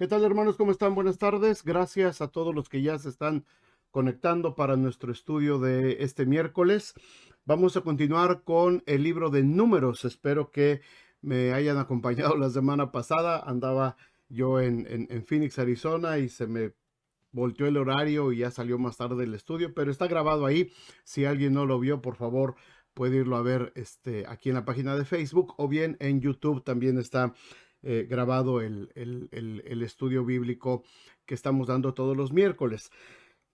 ¿Qué tal, hermanos? ¿Cómo están? Buenas tardes. Gracias a todos los que ya se están conectando para nuestro estudio de este miércoles. Vamos a continuar con el libro de Números. Espero que me hayan acompañado la semana pasada. Andaba yo en Phoenix, Arizona, y se me volteó el horario y ya salió más tarde el estudio, pero está grabado ahí. Si alguien no lo vio, por favor, puede irlo a ver aquí en la página de Facebook, o bien en YouTube también está grabado el estudio bíblico que estamos dando todos los miércoles.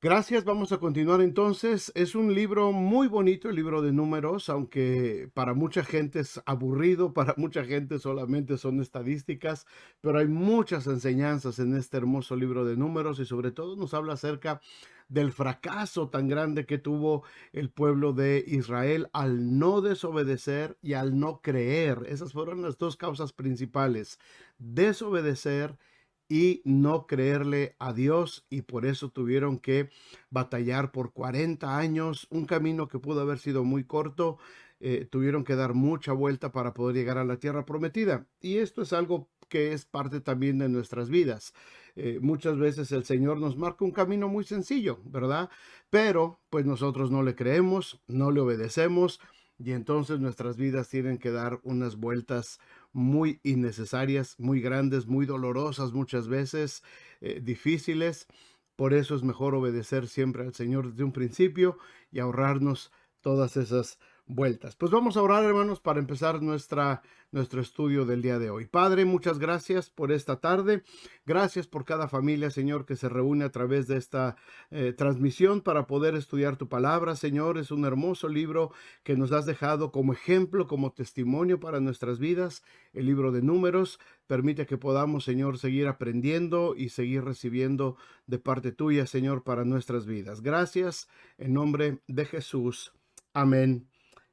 Gracias, vamos a continuar entonces. Es un libro muy bonito, el libro de Números, aunque para mucha gente es aburrido, para mucha gente solamente son estadísticas, pero hay muchas enseñanzas en este hermoso libro de Números y sobre todo nos habla acerca del fracaso tan grande que tuvo el pueblo de Israel al no desobedecer y al no creer. Esas fueron las dos causas principales: desobedecer y no creerle a Dios, y por eso tuvieron que batallar por 40 años, un camino que pudo haber sido muy corto. Tuvieron que dar mucha vuelta para poder llegar a la tierra prometida, y esto es algo que es parte también de nuestras vidas. Muchas veces el Señor nos marca un camino muy sencillo, ¿verdad? Pero pues nosotros no le creemos, no le obedecemos, y entonces nuestras vidas tienen que dar unas vueltas muy innecesarias, muy grandes, muy dolorosas muchas veces, difíciles. Por eso es mejor obedecer siempre al Señor desde un principio y ahorrarnos todas esas vueltas. Pues vamos a orar, hermanos, para empezar nuestro estudio del día de hoy. Padre, muchas gracias por esta tarde. Gracias por cada familia, Señor, que se reúne a través de esta transmisión para poder estudiar tu palabra. Señor, es un hermoso libro que nos has dejado como ejemplo, como testimonio para nuestras vidas. El libro de Números permite que podamos, Señor, seguir aprendiendo y seguir recibiendo de parte tuya, Señor, para nuestras vidas. Gracias en nombre de Jesús. Amén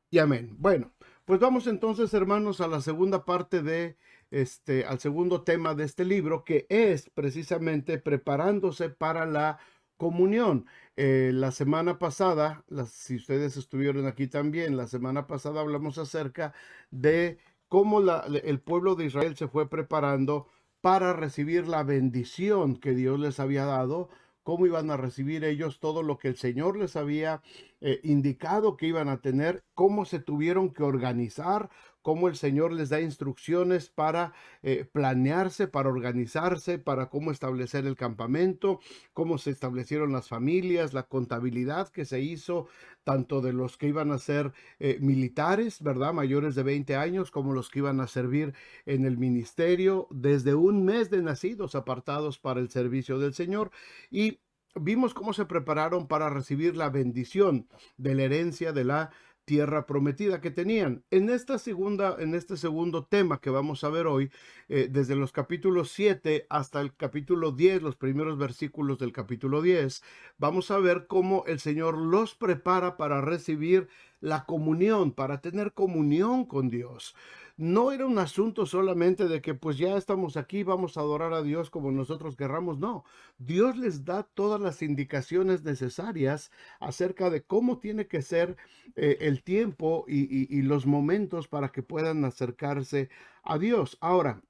y amén. Bueno, pues vamos entonces, hermanos, a la segunda parte al segundo tema de este libro, que es precisamente preparándose para la comunión. La semana pasada, si ustedes estuvieron aquí también, la semana pasada hablamos acerca de cómo el pueblo de Israel se fue preparando para recibir la bendición que Dios les había dado, cómo iban a recibir ellos todo lo que el Señor les había indicado que iban a tener, cómo se tuvieron que organizar, cómo el Señor les da instrucciones para planearse, para organizarse, para cómo establecer el campamento, cómo se establecieron las familias, la contabilidad que se hizo, tanto de los que iban a ser militares, ¿verdad? Mayores de 20 años, como los que iban a servir en el ministerio, desde un mes de nacidos apartados para el servicio del Señor. Y vimos cómo se prepararon para recibir la bendición de la herencia de la tierra prometida que tenían. En este segundo tema que vamos a ver hoy, desde los capítulos 7 hasta el capítulo 10, los primeros versículos del capítulo 10, vamos a ver cómo el Señor los prepara para recibir la comunión, para tener comunión con Dios. No era un asunto solamente de que pues ya estamos aquí, vamos a adorar a Dios como nosotros querramos. No, Dios les da todas las indicaciones necesarias acerca de cómo tiene que ser el tiempo y los momentos para que puedan acercarse a Dios. Ahora,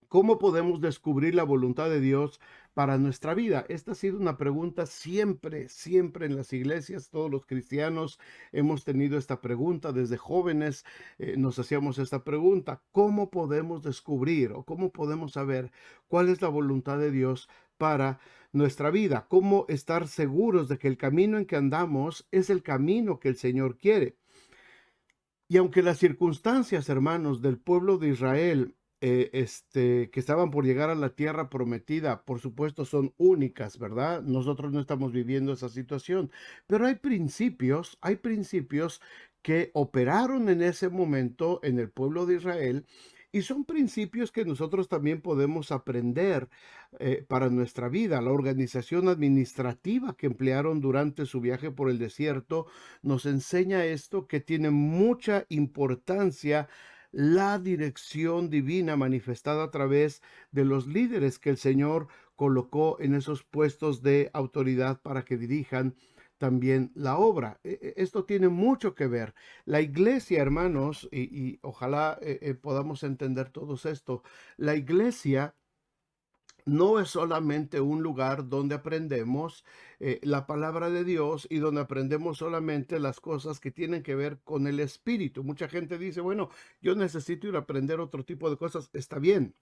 ¿cómo podemos descubrir la voluntad de Dios para nuestra vida? Esta ha sido una pregunta siempre, siempre en las iglesias. Todos los cristianos hemos tenido esta pregunta. Desde jóvenes nos hacíamos esta pregunta. ¿Cómo podemos descubrir o cómo podemos saber cuál es la voluntad de Dios para nuestra vida? ¿Cómo estar seguros de que el camino en que andamos es el camino que el Señor quiere? Y aunque las circunstancias, hermanos, del pueblo de Israel, que estaban por llegar a la tierra prometida, por supuesto, son únicas, ¿verdad? Nosotros no estamos viviendo esa situación, pero hay principios que operaron en ese momento en el pueblo de Israel, y son principios que nosotros también podemos aprender para nuestra vida. La organización administrativa que emplearon durante su viaje por el desierto nos enseña esto, que tiene mucha importancia la dirección divina manifestada a través de los líderes que el Señor colocó en esos puestos de autoridad para que dirijan también la obra. Esto tiene mucho que ver. La iglesia, hermanos, y ojalá podamos entender todos esto, la iglesia no es solamente un lugar donde aprendemos la palabra de Dios y donde aprendemos solamente las cosas que tienen que ver con el espíritu. Mucha gente dice, bueno, yo necesito ir a aprender otro tipo de cosas. Está bien.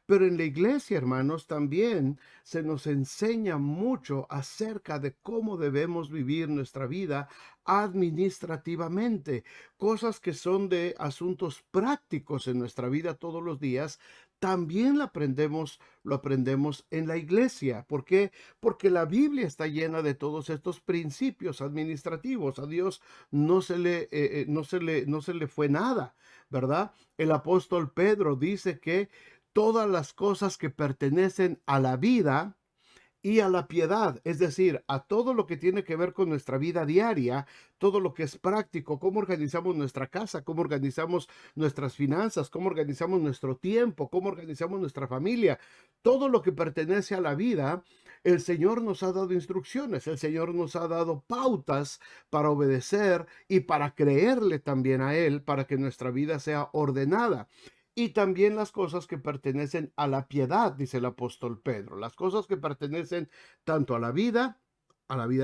Pero en la iglesia, hermanos, también se nos enseña mucho acerca de cómo debemos vivir nuestra vida administrativamente, cosas que son de asuntos prácticos en nuestra vida todos los días. También lo aprendemos en la iglesia. ¿Por qué? Porque la Biblia está llena de todos estos principios administrativos. A Dios no se le fue nada, ¿verdad? El apóstol Pedro dice que todas las cosas que pertenecen a la vida y a la piedad, es decir, a todo lo que tiene que ver con nuestra vida diaria, todo lo que es práctico, cómo organizamos nuestra casa, cómo organizamos nuestras finanzas, cómo organizamos nuestro tiempo, cómo organizamos nuestra familia, todo lo que pertenece a la vida. El Señor nos ha dado instrucciones, el Señor nos ha dado pautas para obedecer y para creerle también a Él, para que nuestra vida sea ordenada. Y también las cosas que pertenecen a la piedad, dice el apóstol Pedro, las cosas que pertenecen tanto a la vida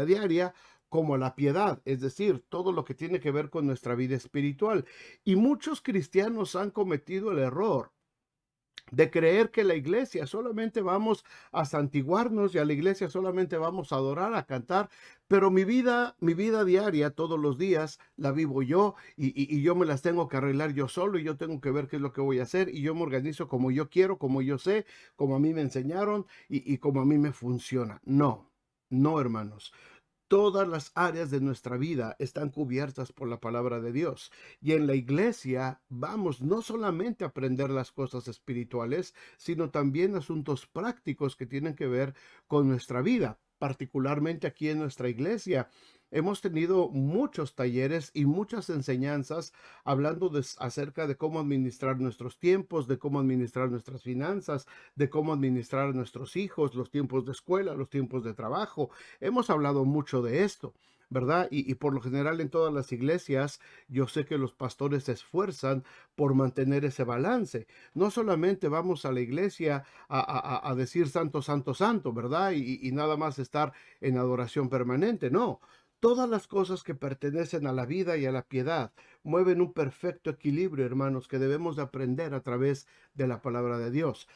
diaria, como a la piedad, es decir, todo lo que tiene que ver con nuestra vida espiritual. Y muchos cristianos han cometido el error de creer que la iglesia solamente vamos a santiguarnos y a la iglesia solamente vamos a adorar, a cantar, pero mi vida diaria, todos los días, la vivo yo y yo me las tengo que arreglar yo solo y yo tengo que ver qué es lo que voy a hacer y yo me organizo como yo quiero, como yo sé, como a mí me enseñaron y como a mí me funciona. No, no, hermanos. Todas las áreas de nuestra vida están cubiertas por la palabra de Dios. Y en la iglesia vamos no solamente a aprender las cosas espirituales, sino también asuntos prácticos que tienen que ver con nuestra vida. Particularmente aquí en nuestra iglesia, hemos tenido muchos talleres y muchas enseñanzas hablando acerca de cómo administrar nuestros tiempos, de cómo administrar nuestras finanzas, de cómo administrar a nuestros hijos, los tiempos de escuela, los tiempos de trabajo. Hemos hablado mucho de esto, ¿verdad? Y por lo general en todas las iglesias yo sé que los pastores se esfuerzan por mantener ese balance. No solamente vamos a la iglesia a decir santo, santo, santo, ¿verdad? Y nada más estar en adoración permanente, no. Todas las cosas que pertenecen a la vida y a la piedad mueven un perfecto equilibrio, hermanos, que debemos de aprender a través de la palabra de Dios.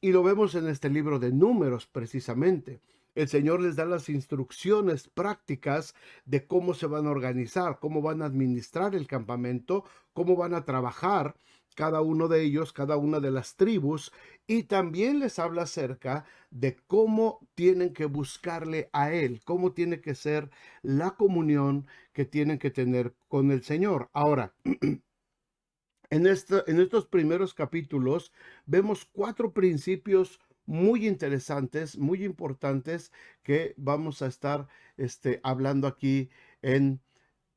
Y lo vemos en este libro de Números precisamente. El Señor les da las instrucciones prácticas de cómo se van a organizar, cómo van a administrar el campamento, cómo van a trabajar cada uno de ellos, cada una de las tribus, y también les habla acerca de cómo tienen que buscarle a Él, cómo tiene que ser la comunión que tienen que tener con el Señor. Ahora, en estos primeros capítulos vemos 4 principios muy interesantes, muy importantes que vamos a estar hablando aquí en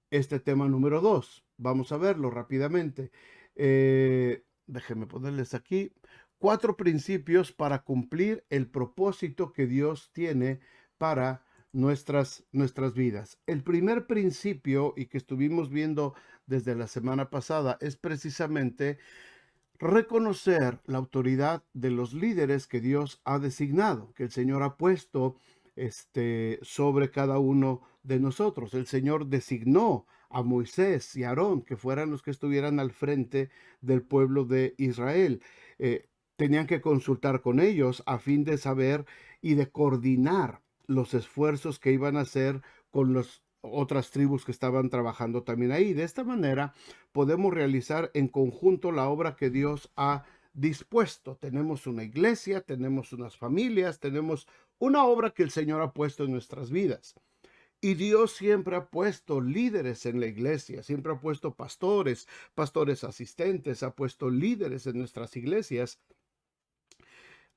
este tema número 2. Vamos a verlo rápidamente. Déjenme ponerles aquí 4 principios para cumplir el propósito que Dios tiene para nuestras vidas. El primer principio, y que estuvimos viendo desde la semana pasada, es precisamente reconocer la autoridad de los líderes que Dios ha designado, que el Señor ha puesto sobre cada uno de nosotros. El Señor designó a Moisés y a Aarón que fueran los que estuvieran al frente del pueblo de Israel. Tenían que consultar con ellos a fin de saber y de coordinar los esfuerzos que iban a hacer con las otras tribus que estaban trabajando también ahí. De esta manera podemos realizar en conjunto la obra que Dios ha dispuesto. Tenemos una iglesia, tenemos unas familias, tenemos una obra que el Señor ha puesto en nuestras vidas. Y Dios siempre ha puesto líderes en la iglesia, siempre ha puesto pastores, pastores asistentes, ha puesto líderes en nuestras iglesias,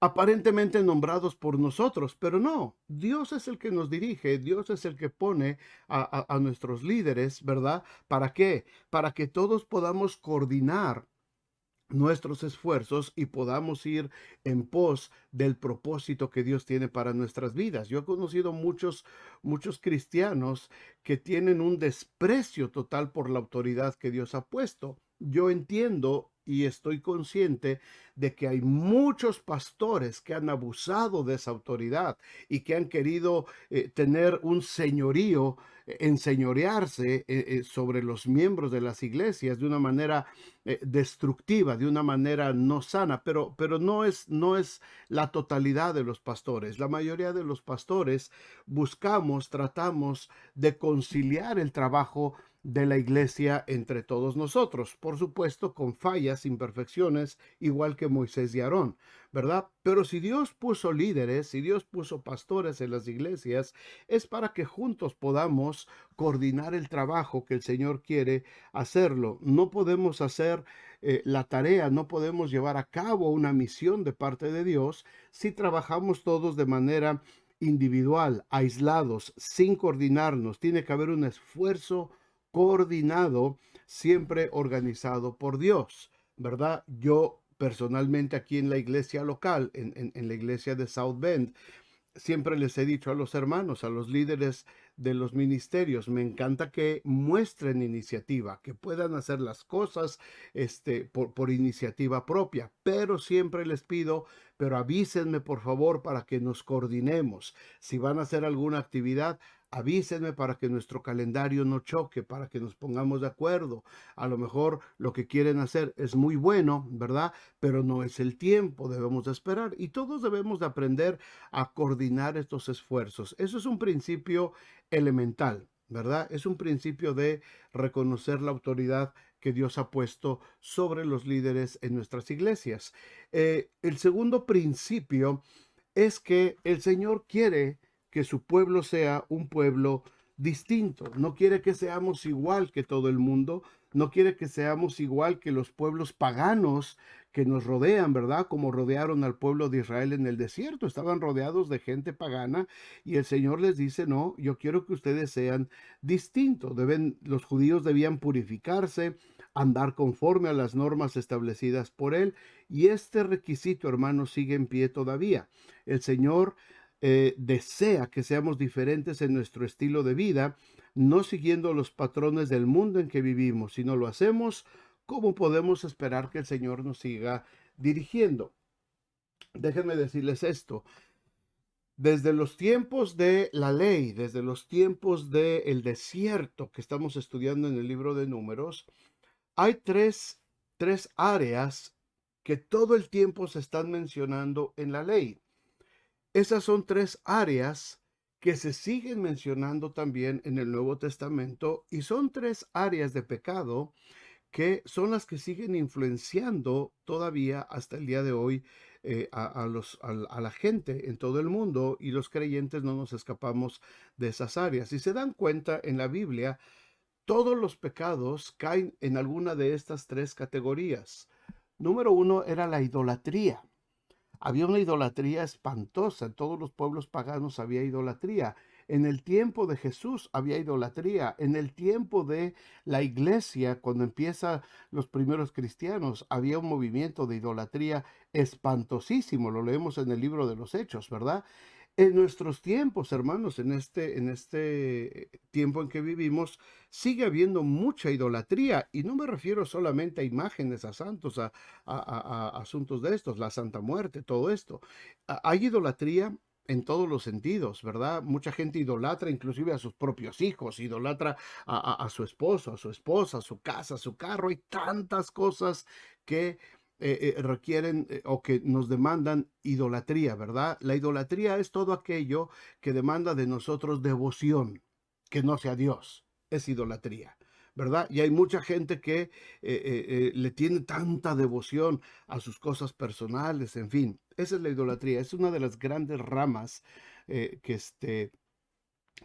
aparentemente nombrados por nosotros, pero no, Dios es el que nos dirige, Dios es el que pone a nuestros líderes, ¿verdad? ¿Para qué? Para que todos podamos coordinar nuestros esfuerzos y podamos ir en pos del propósito que Dios tiene para nuestras vidas. Yo he conocido muchos cristianos que tienen un desprecio total por la autoridad que Dios ha puesto. Yo entiendo y estoy consciente de que hay muchos pastores que han abusado de esa autoridad y que han querido tener un señorío, enseñorearse sobre los miembros de las iglesias de una manera destructiva, de una manera no sana, pero no es la totalidad de los pastores. La mayoría de los pastores tratamos de conciliar el trabajo de la iglesia entre todos nosotros, por supuesto con fallas, imperfecciones, igual que Moisés y Aarón, ¿verdad? Pero si Dios puso líderes, si Dios puso pastores en las iglesias, es para que juntos podamos coordinar el trabajo que el Señor quiere hacerlo. No podemos hacer la tarea, no podemos llevar a cabo una misión de parte de Dios si trabajamos todos de manera individual, aislados, sin coordinarnos. Tiene que haber un esfuerzo coordinado, siempre organizado por Dios, ¿verdad? Yo personalmente aquí en la iglesia local, en la iglesia de South Bend, siempre les he dicho a los hermanos, a los líderes de los ministerios, me encanta que muestren iniciativa, que puedan hacer las cosas por iniciativa propia, pero siempre les pido, pero avísenme por favor para que nos coordinemos. Si van a hacer alguna actividad, avísenme para que nuestro calendario no choque, para que nos pongamos de acuerdo. A lo mejor lo que quieren hacer es muy bueno, ¿verdad? Pero no es el tiempo, debemos de esperar y todos debemos de aprender a coordinar estos esfuerzos. Eso es un principio elemental, ¿verdad? Es un principio de reconocer la autoridad que Dios ha puesto sobre los líderes en nuestras iglesias. El segundo principio es que el Señor quiere que su pueblo sea un pueblo distinto. No quiere que seamos igual que todo el mundo, no quiere que seamos igual que los pueblos paganos que nos rodean, ¿verdad? Como rodearon al pueblo de Israel en el desierto. Estaban rodeados de gente pagana y el Señor les dice, no, yo quiero que ustedes sean distintos. Los judíos debían purificarse, andar conforme a las normas establecidas por Él. Y este requisito, hermanos, sigue en pie todavía. El Señor desea que seamos diferentes en nuestro estilo de vida, no siguiendo los patrones del mundo en que vivimos. Si no lo hacemos, ¿cómo podemos esperar que el Señor nos siga dirigiendo? Déjenme decirles esto. Desde los tiempos de la ley, desde los tiempos del desierto que estamos estudiando en el libro de Números, hay tres áreas que todo el tiempo se están mencionando en la ley. Esas son tres áreas que se siguen mencionando también en el Nuevo Testamento y son tres áreas de pecado que son las que siguen influenciando todavía hasta el día de hoy a la gente en todo el mundo, y los creyentes no nos escapamos de esas áreas. Si se dan cuenta en la Biblia, todos los pecados caen en alguna de estas tres categorías. Número uno era la idolatría. Había una idolatría espantosa. En todos los pueblos paganos había idolatría. En el tiempo de Jesús había idolatría. En el tiempo de la iglesia, cuando empiezan los primeros cristianos, había un movimiento de idolatría espantosísimo. Lo leemos en el libro de los Hechos, ¿verdad? En nuestros tiempos, hermanos, en este tiempo en que vivimos, sigue habiendo mucha idolatría. Y no me refiero solamente a imágenes, a santos, a asuntos de estos, la Santa Muerte, todo esto. Hay idolatría en todos los sentidos, ¿verdad? Mucha gente idolatra inclusive a sus propios hijos, idolatra a su esposo, a su esposa, a su casa, a su carro. Hay tantas cosas que requieren o que nos demandan idolatría, ¿verdad? La idolatría es todo aquello que demanda de nosotros devoción, que no sea Dios, es idolatría, ¿verdad? Y hay mucha gente que le tiene tanta devoción a sus cosas personales, en fin, esa es la idolatría, es una de las grandes ramas eh, que, este,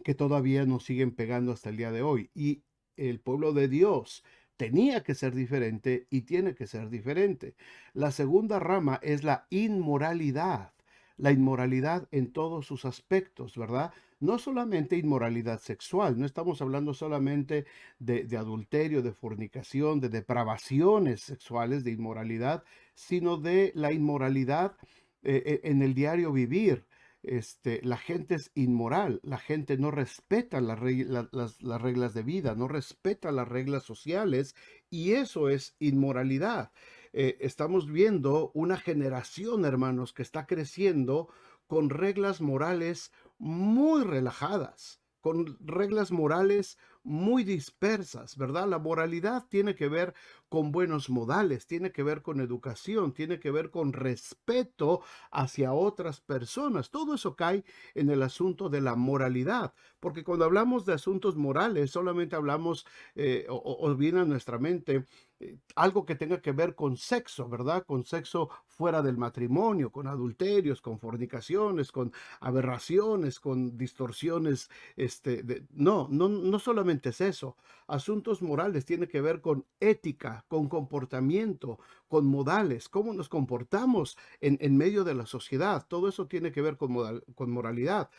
que todavía nos siguen pegando hasta el día de hoy. Y el pueblo de Dios tenía que ser diferente y tiene que ser diferente. La segunda rama es la inmoralidad. La inmoralidad en todos sus aspectos, ¿verdad? No solamente inmoralidad sexual, no estamos hablando solamente de adulterio, de fornicación, de depravaciones sexuales, de inmoralidad, sino de la inmoralidad en el diario vivir. La gente es inmoral, la gente no respeta las reglas de vida, no respeta las reglas sociales, y eso es inmoralidad. estamos viendo una generación, hermanos, que está creciendo con reglas morales muy relajadas, con reglas morales muy dispersas, ¿verdad? La moralidad tiene que ver con buenos modales, tiene que ver con educación, tiene que ver con respeto hacia otras personas. Todo eso cae en el asunto de la moralidad, porque cuando hablamos de asuntos morales, solamente hablamos o viene a nuestra mente algo que tenga que ver con sexo, ¿verdad? Con sexo fuera del matrimonio, con adulterios, con fornicaciones, con aberraciones, con distorsiones. No solamente es eso. Asuntos morales tiene que ver con ética, con comportamiento, con modales, cómo nos comportamos en medio de la sociedad. Todo eso tiene que ver con moralidad.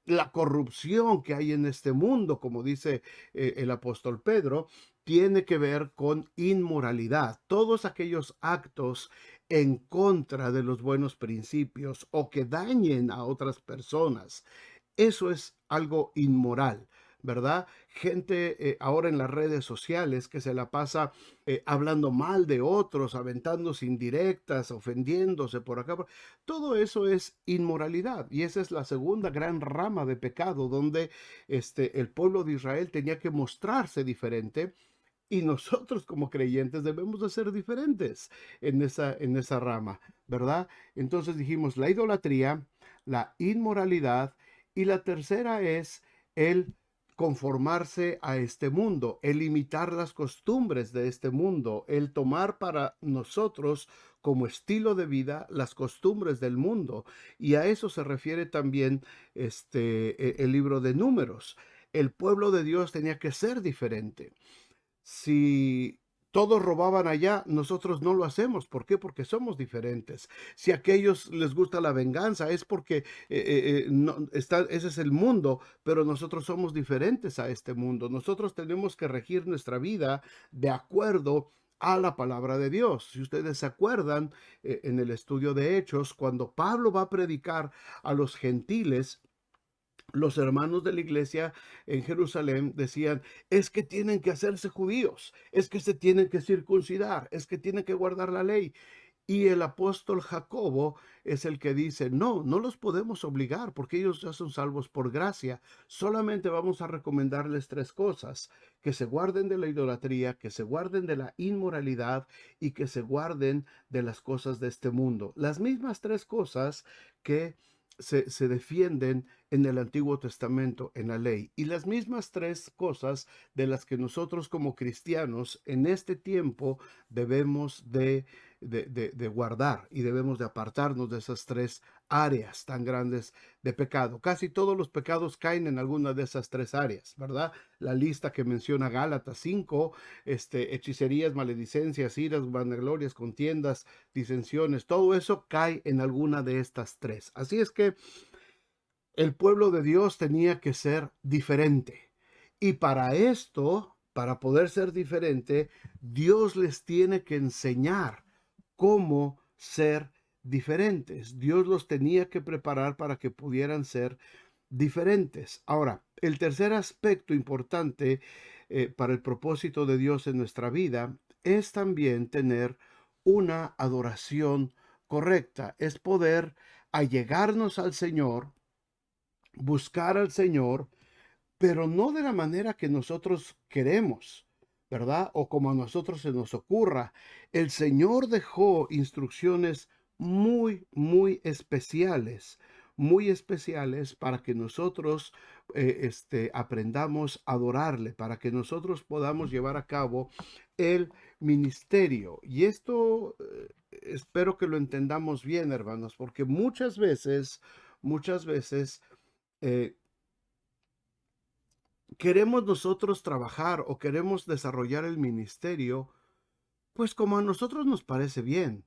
La corrupción que hay en este mundo, como dice el apóstol Pedro, tiene que ver con inmoralidad. Todos aquellos actos en contra de los buenos principios o que dañen a otras personas. Eso es algo inmoral, ¿verdad? Gente ahora en las redes sociales que se la pasa hablando mal de otros, aventándose indirectas, ofendiéndose por acá. Todo eso es inmoralidad y esa es la segunda gran rama de pecado donde el pueblo de Israel tenía que mostrarse diferente y nosotros como creyentes debemos de ser diferentes en esa rama, ¿verdad? Entonces dijimos la idolatría, la inmoralidad y la tercera es el conformarse a este mundo, el imitar las costumbres de este mundo, el tomar para nosotros como estilo de vida las costumbres del mundo. Y a eso se refiere también el libro de Números. El pueblo de Dios tenía que ser diferente. Si todos robaban allá, nosotros no lo hacemos. ¿Por qué? Porque somos diferentes. Si a aquellos les gusta la venganza, es porque ese es el mundo, pero nosotros somos diferentes a este mundo. Nosotros tenemos que regir nuestra vida de acuerdo a la palabra de Dios. Si ustedes se acuerdan, en el estudio de Hechos, cuando Pablo va a predicar a los gentiles, los hermanos de la iglesia en Jerusalén decían, es que tienen que hacerse judíos, es que se tienen que circuncidar, es que tienen que guardar la ley. Y el apóstol Jacobo es el que dice, no, no los podemos obligar porque ellos ya son salvos por gracia. Solamente vamos a recomendarles tres cosas: que se guarden de la idolatría, que se guarden de la inmoralidad y que se guarden de las cosas de este mundo. Las mismas tres cosas que se defienden en el Antiguo Testamento, en la ley, y las mismas tres cosas de las que nosotros como cristianos en este tiempo debemos de guardar y debemos de apartarnos de esas tres áreas tan grandes de pecado. Casi todos los pecados caen en alguna de esas tres áreas, ¿verdad? La lista que menciona Gálatas 5, hechicerías, maledicencias, iras, vanaglorias, contiendas, disensiones, todo eso cae en alguna de estas tres. Así es que el pueblo de Dios tenía que ser diferente. Y para esto, para poder ser diferente, Dios les tiene que enseñar cómo ser diferentes. Dios los tenía que preparar para que pudieran ser diferentes. Ahora, el tercer aspecto importante para el propósito de Dios en nuestra vida es también tener una adoración correcta, es poder allegarnos al Señor, buscar al Señor, pero no de la manera que nosotros queremos, ¿verdad? O como a nosotros se nos ocurra. El Señor dejó instrucciones muy especiales para que nosotros aprendamos a adorarle, para que nosotros podamos llevar a cabo el ministerio. Y esto espero que lo entendamos bien, hermanos, porque muchas veces, eh, queremos nosotros trabajar o queremos desarrollar el ministerio, pues como a nosotros nos parece bien.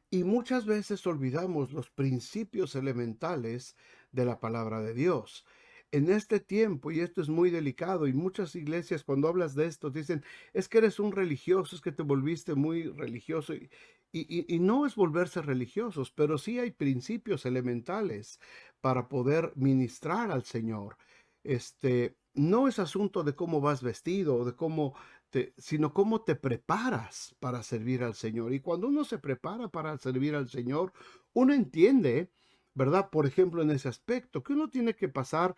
Y muchas veces olvidamos los principios elementales de la palabra de Dios. En este tiempo, y esto es muy delicado, y muchas iglesias cuando hablas de esto dicen, es que eres un religioso, es que te volviste muy religioso. Y no es volverse religiosos, pero sí hay principios elementales para poder ministrar al Señor. No es asunto de cómo vas vestido o de cómo sino cómo te preparas para servir al Señor. Y cuando uno se prepara para servir al Señor, uno entiende, ¿verdad? Por ejemplo, en ese aspecto, que uno tiene que pasar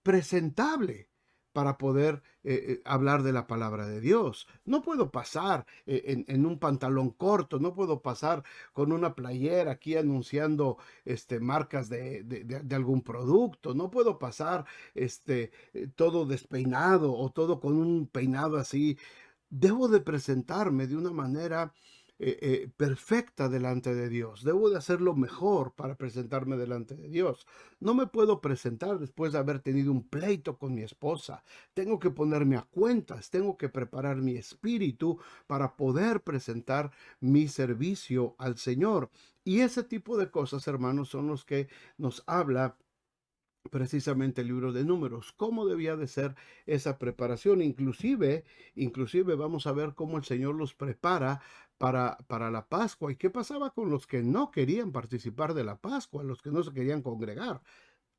presentable para poder hablar de la palabra de Dios. No puedo pasar en un pantalón corto, no puedo pasar con una playera aquí anunciando marcas de algún producto, no puedo pasar todo despeinado o todo con un peinado así. Debo de presentarme de una manera perfecta delante de Dios. Debo de hacerlo mejor para presentarme delante de Dios. No me puedo presentar después de haber tenido un pleito con mi esposa. Tengo que ponerme a cuentas, tengo que preparar mi espíritu para poder presentar mi servicio al Señor. Y ese tipo de cosas, hermanos, son los que nos habla precisamente el libro de Números, cómo debía de ser esa preparación. Inclusive vamos a ver cómo el Señor los prepara para la Pascua y qué pasaba con los que no querían participar de la Pascua, los que no se querían congregar.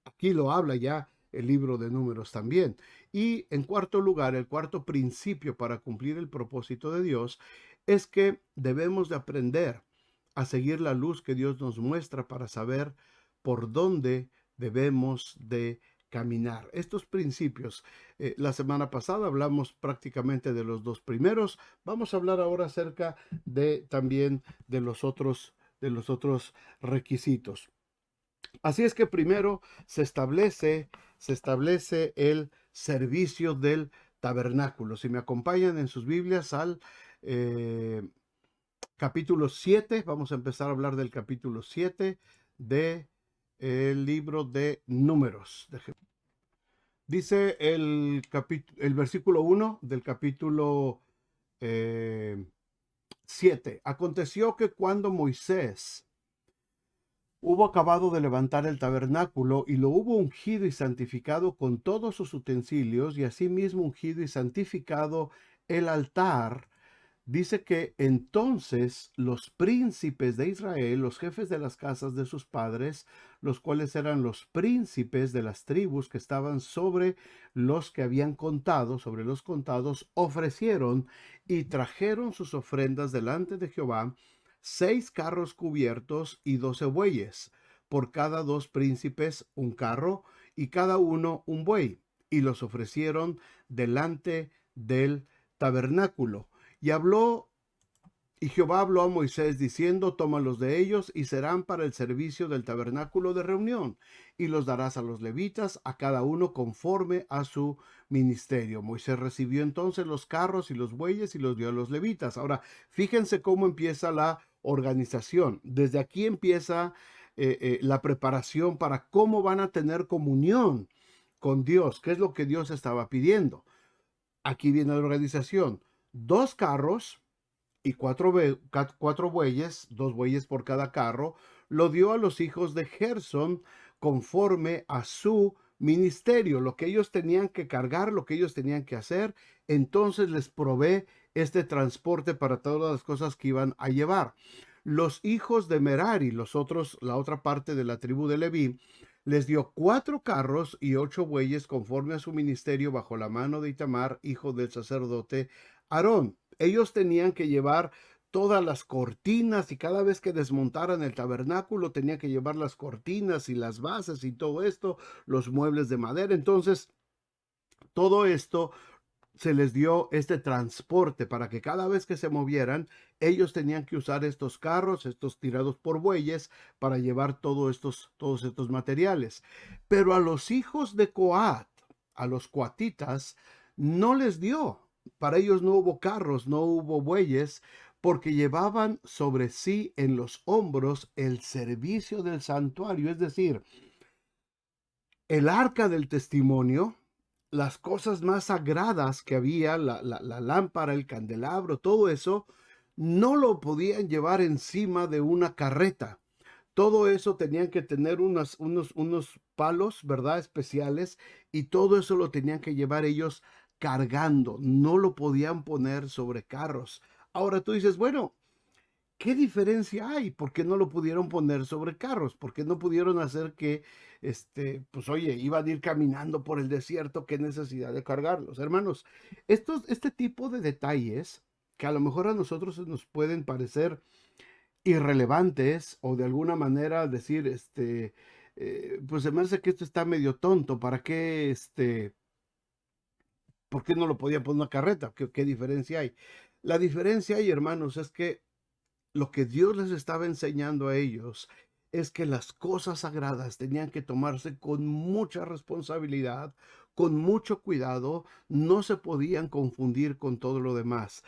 Aquí lo habla ya el libro de Números también. Y en cuarto lugar, el cuarto principio para cumplir el propósito de Dios es que debemos de aprender a seguir la luz que Dios nos muestra para saber por dónde debemos de caminar. Estos principios, la semana pasada hablamos prácticamente de los dos primeros. Vamos a hablar ahora acerca de también de los otros requisitos. Así es que primero se establece el servicio del tabernáculo. Si me acompañan en sus Biblias al eh, capítulo 7, vamos a empezar a hablar del capítulo 7 de el libro de Números. Dice el versículo 1 del capítulo 7. Aconteció que cuando Moisés hubo acabado de levantar el tabernáculo y lo hubo ungido y santificado con todos sus utensilios, y asimismo ungido y santificado el altar, dice que entonces los príncipes de Israel, los jefes de las casas de sus padres, los cuales eran los príncipes de las tribus que estaban sobre los que habían contado, sobre los contados, ofrecieron y trajeron sus ofrendas delante de Jehová, 6 carros cubiertos y 12 bueyes, por cada 2 príncipes un carro y cada uno un buey, y los ofrecieron delante del tabernáculo. Y Jehová habló a Moisés diciendo: tómalos de ellos y serán para el servicio del tabernáculo de reunión, y los darás a los levitas, a cada uno conforme a su ministerio. Moisés recibió entonces los carros y los bueyes y los dio a los levitas. Ahora, fíjense cómo empieza la organización. Desde aquí empieza la preparación para cómo van a tener comunión con Dios, qué es lo que Dios estaba pidiendo. Aquí viene la organización: 2 carros y 4 bueyes, 2 bueyes por cada carro, lo dio a los hijos de Gersón conforme a su ministerio, lo que ellos tenían que cargar, lo que ellos tenían que hacer. Entonces les provee este transporte para todas las cosas que iban a llevar. Los hijos de Merari, la otra parte de la tribu de Leví, les dio 4 carros y 8 bueyes conforme a su ministerio bajo la mano de Itamar, hijo del sacerdote Aarón. Ellos tenían que llevar todas las cortinas, y cada vez que desmontaran el tabernáculo tenían que llevar las cortinas y las bases y todo esto, los muebles de madera. Entonces, todo esto se les dio este transporte para que cada vez que se movieran, ellos tenían que usar estos carros, estos tirados por bueyes, para llevar todos estos materiales. Pero a los hijos de Coat, a los coatitas, no les dio. Para ellos no hubo carros, no hubo bueyes, porque llevaban sobre sí en los hombros el servicio del santuario, es decir, el arca del testimonio, las cosas más sagradas que había, la lámpara, el candelabro, todo eso, no lo podían llevar encima de una carreta. Todo eso tenían que tener unos palos, ¿verdad? Especiales, y todo eso lo tenían que llevar ellos cargando. No lo podían poner sobre carros. Ahora tú dices, bueno, ¿qué diferencia hay? ¿Por qué no lo pudieron poner sobre carros? ¿Por qué no pudieron hacer que, pues oye, iban a ir caminando por el desierto? ¿Qué necesidad de cargarlos? Hermanos, este tipo de detalles que a lo mejor a nosotros nos pueden parecer irrelevantes o de alguna manera decir, pues se me hace que esto está medio tonto, ¿para qué, por qué no lo podía poner una carreta? ¿Qué diferencia hay? La diferencia hay, hermanos, es que lo que Dios les estaba enseñando a ellos es que las cosas sagradas tenían que tomarse con mucha responsabilidad, con mucho cuidado, no se podían confundir con todo lo demás.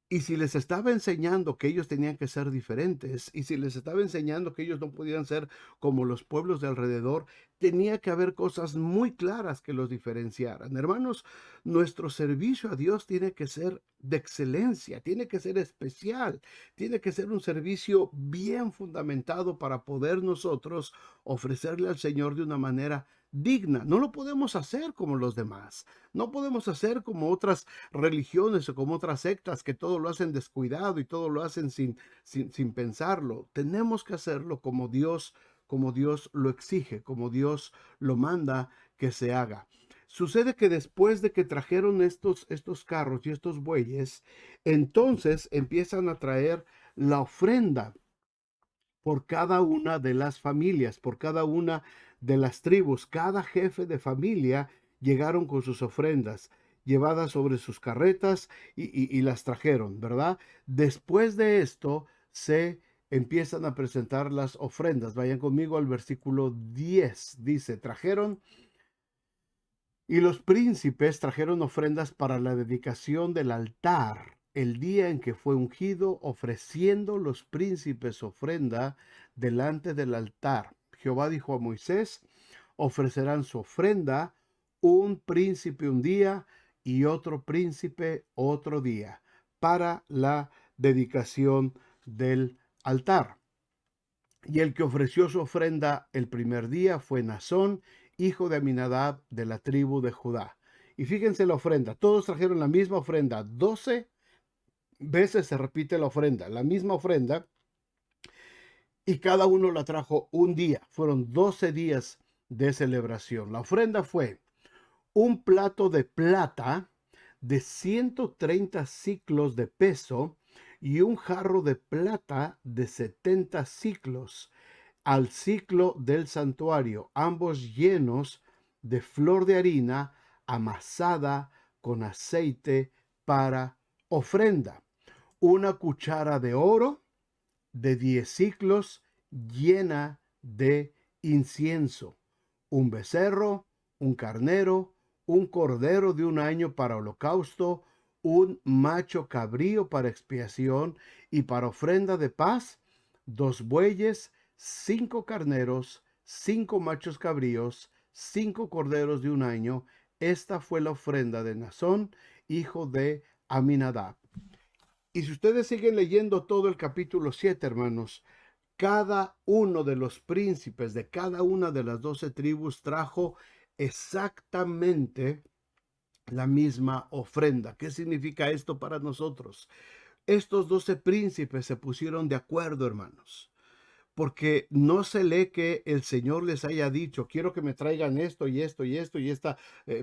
Y si les estaba enseñando que ellos tenían que ser diferentes, y si les estaba enseñando que ellos no podían ser como los pueblos de alrededor, tenía que haber cosas muy claras que los diferenciaran. Hermanos, nuestro servicio a Dios tiene que ser de excelencia, tiene que ser especial, tiene que ser un servicio bien fundamentado para poder nosotros ofrecerle al Señor de una manera digna. No lo podemos hacer como los demás. No podemos hacer como otras religiones o como otras sectas que todo lo hacen descuidado y todo lo hacen sin pensarlo. Tenemos que hacerlo como Dios lo exige, como Dios lo manda que se haga. Sucede que después de que trajeron estos carros y estos bueyes, entonces empiezan a traer la ofrenda por cada una de las familias, por cada una de las tribus. Cada jefe de familia llegaron con sus ofrendas llevadas sobre sus carretas y las trajeron, ¿verdad? Después de esto se empiezan a presentar las ofrendas. Vayan conmigo al versículo 10. Dice, trajeron y los príncipes trajeron ofrendas para la dedicación del altar el día en que fue ungido, ofreciendo los príncipes ofrenda delante del altar. Jehová dijo a Moisés, ofrecerán su ofrenda un príncipe un día y otro príncipe otro día para la dedicación del altar. Y el que ofreció su ofrenda el primer día fue Nazón, hijo de Aminadab, de la tribu de Judá. Y fíjense la ofrenda, todos trajeron la misma ofrenda, 12 veces se repite la ofrenda, la misma ofrenda, y cada uno la trajo un día, fueron 12 días de celebración. La ofrenda fue un plato de plata de 130 ciclos de peso y un jarro de plata de 70 ciclos al ciclo del santuario, ambos llenos de flor de harina amasada con aceite para ofrenda. Una cuchara de oro de 10 ciclos llena de incienso. Un becerro, un carnero, un cordero de un año para holocausto, un macho cabrío para expiación y para ofrenda de paz, 2 bueyes, 5 carneros, 5 machos cabríos, 5 corderos de un año. Esta fue la ofrenda de Nazón, hijo de Aminadab. Y si ustedes siguen leyendo todo el capítulo 7, hermanos, cada uno de los príncipes de cada una de las 12 tribus trajo exactamente la misma ofrenda. ¿Qué significa esto para nosotros? Estos 12 príncipes se pusieron de acuerdo, hermanos, porque no se lee que el Señor les haya dicho, quiero que me traigan esto y esto y esto y este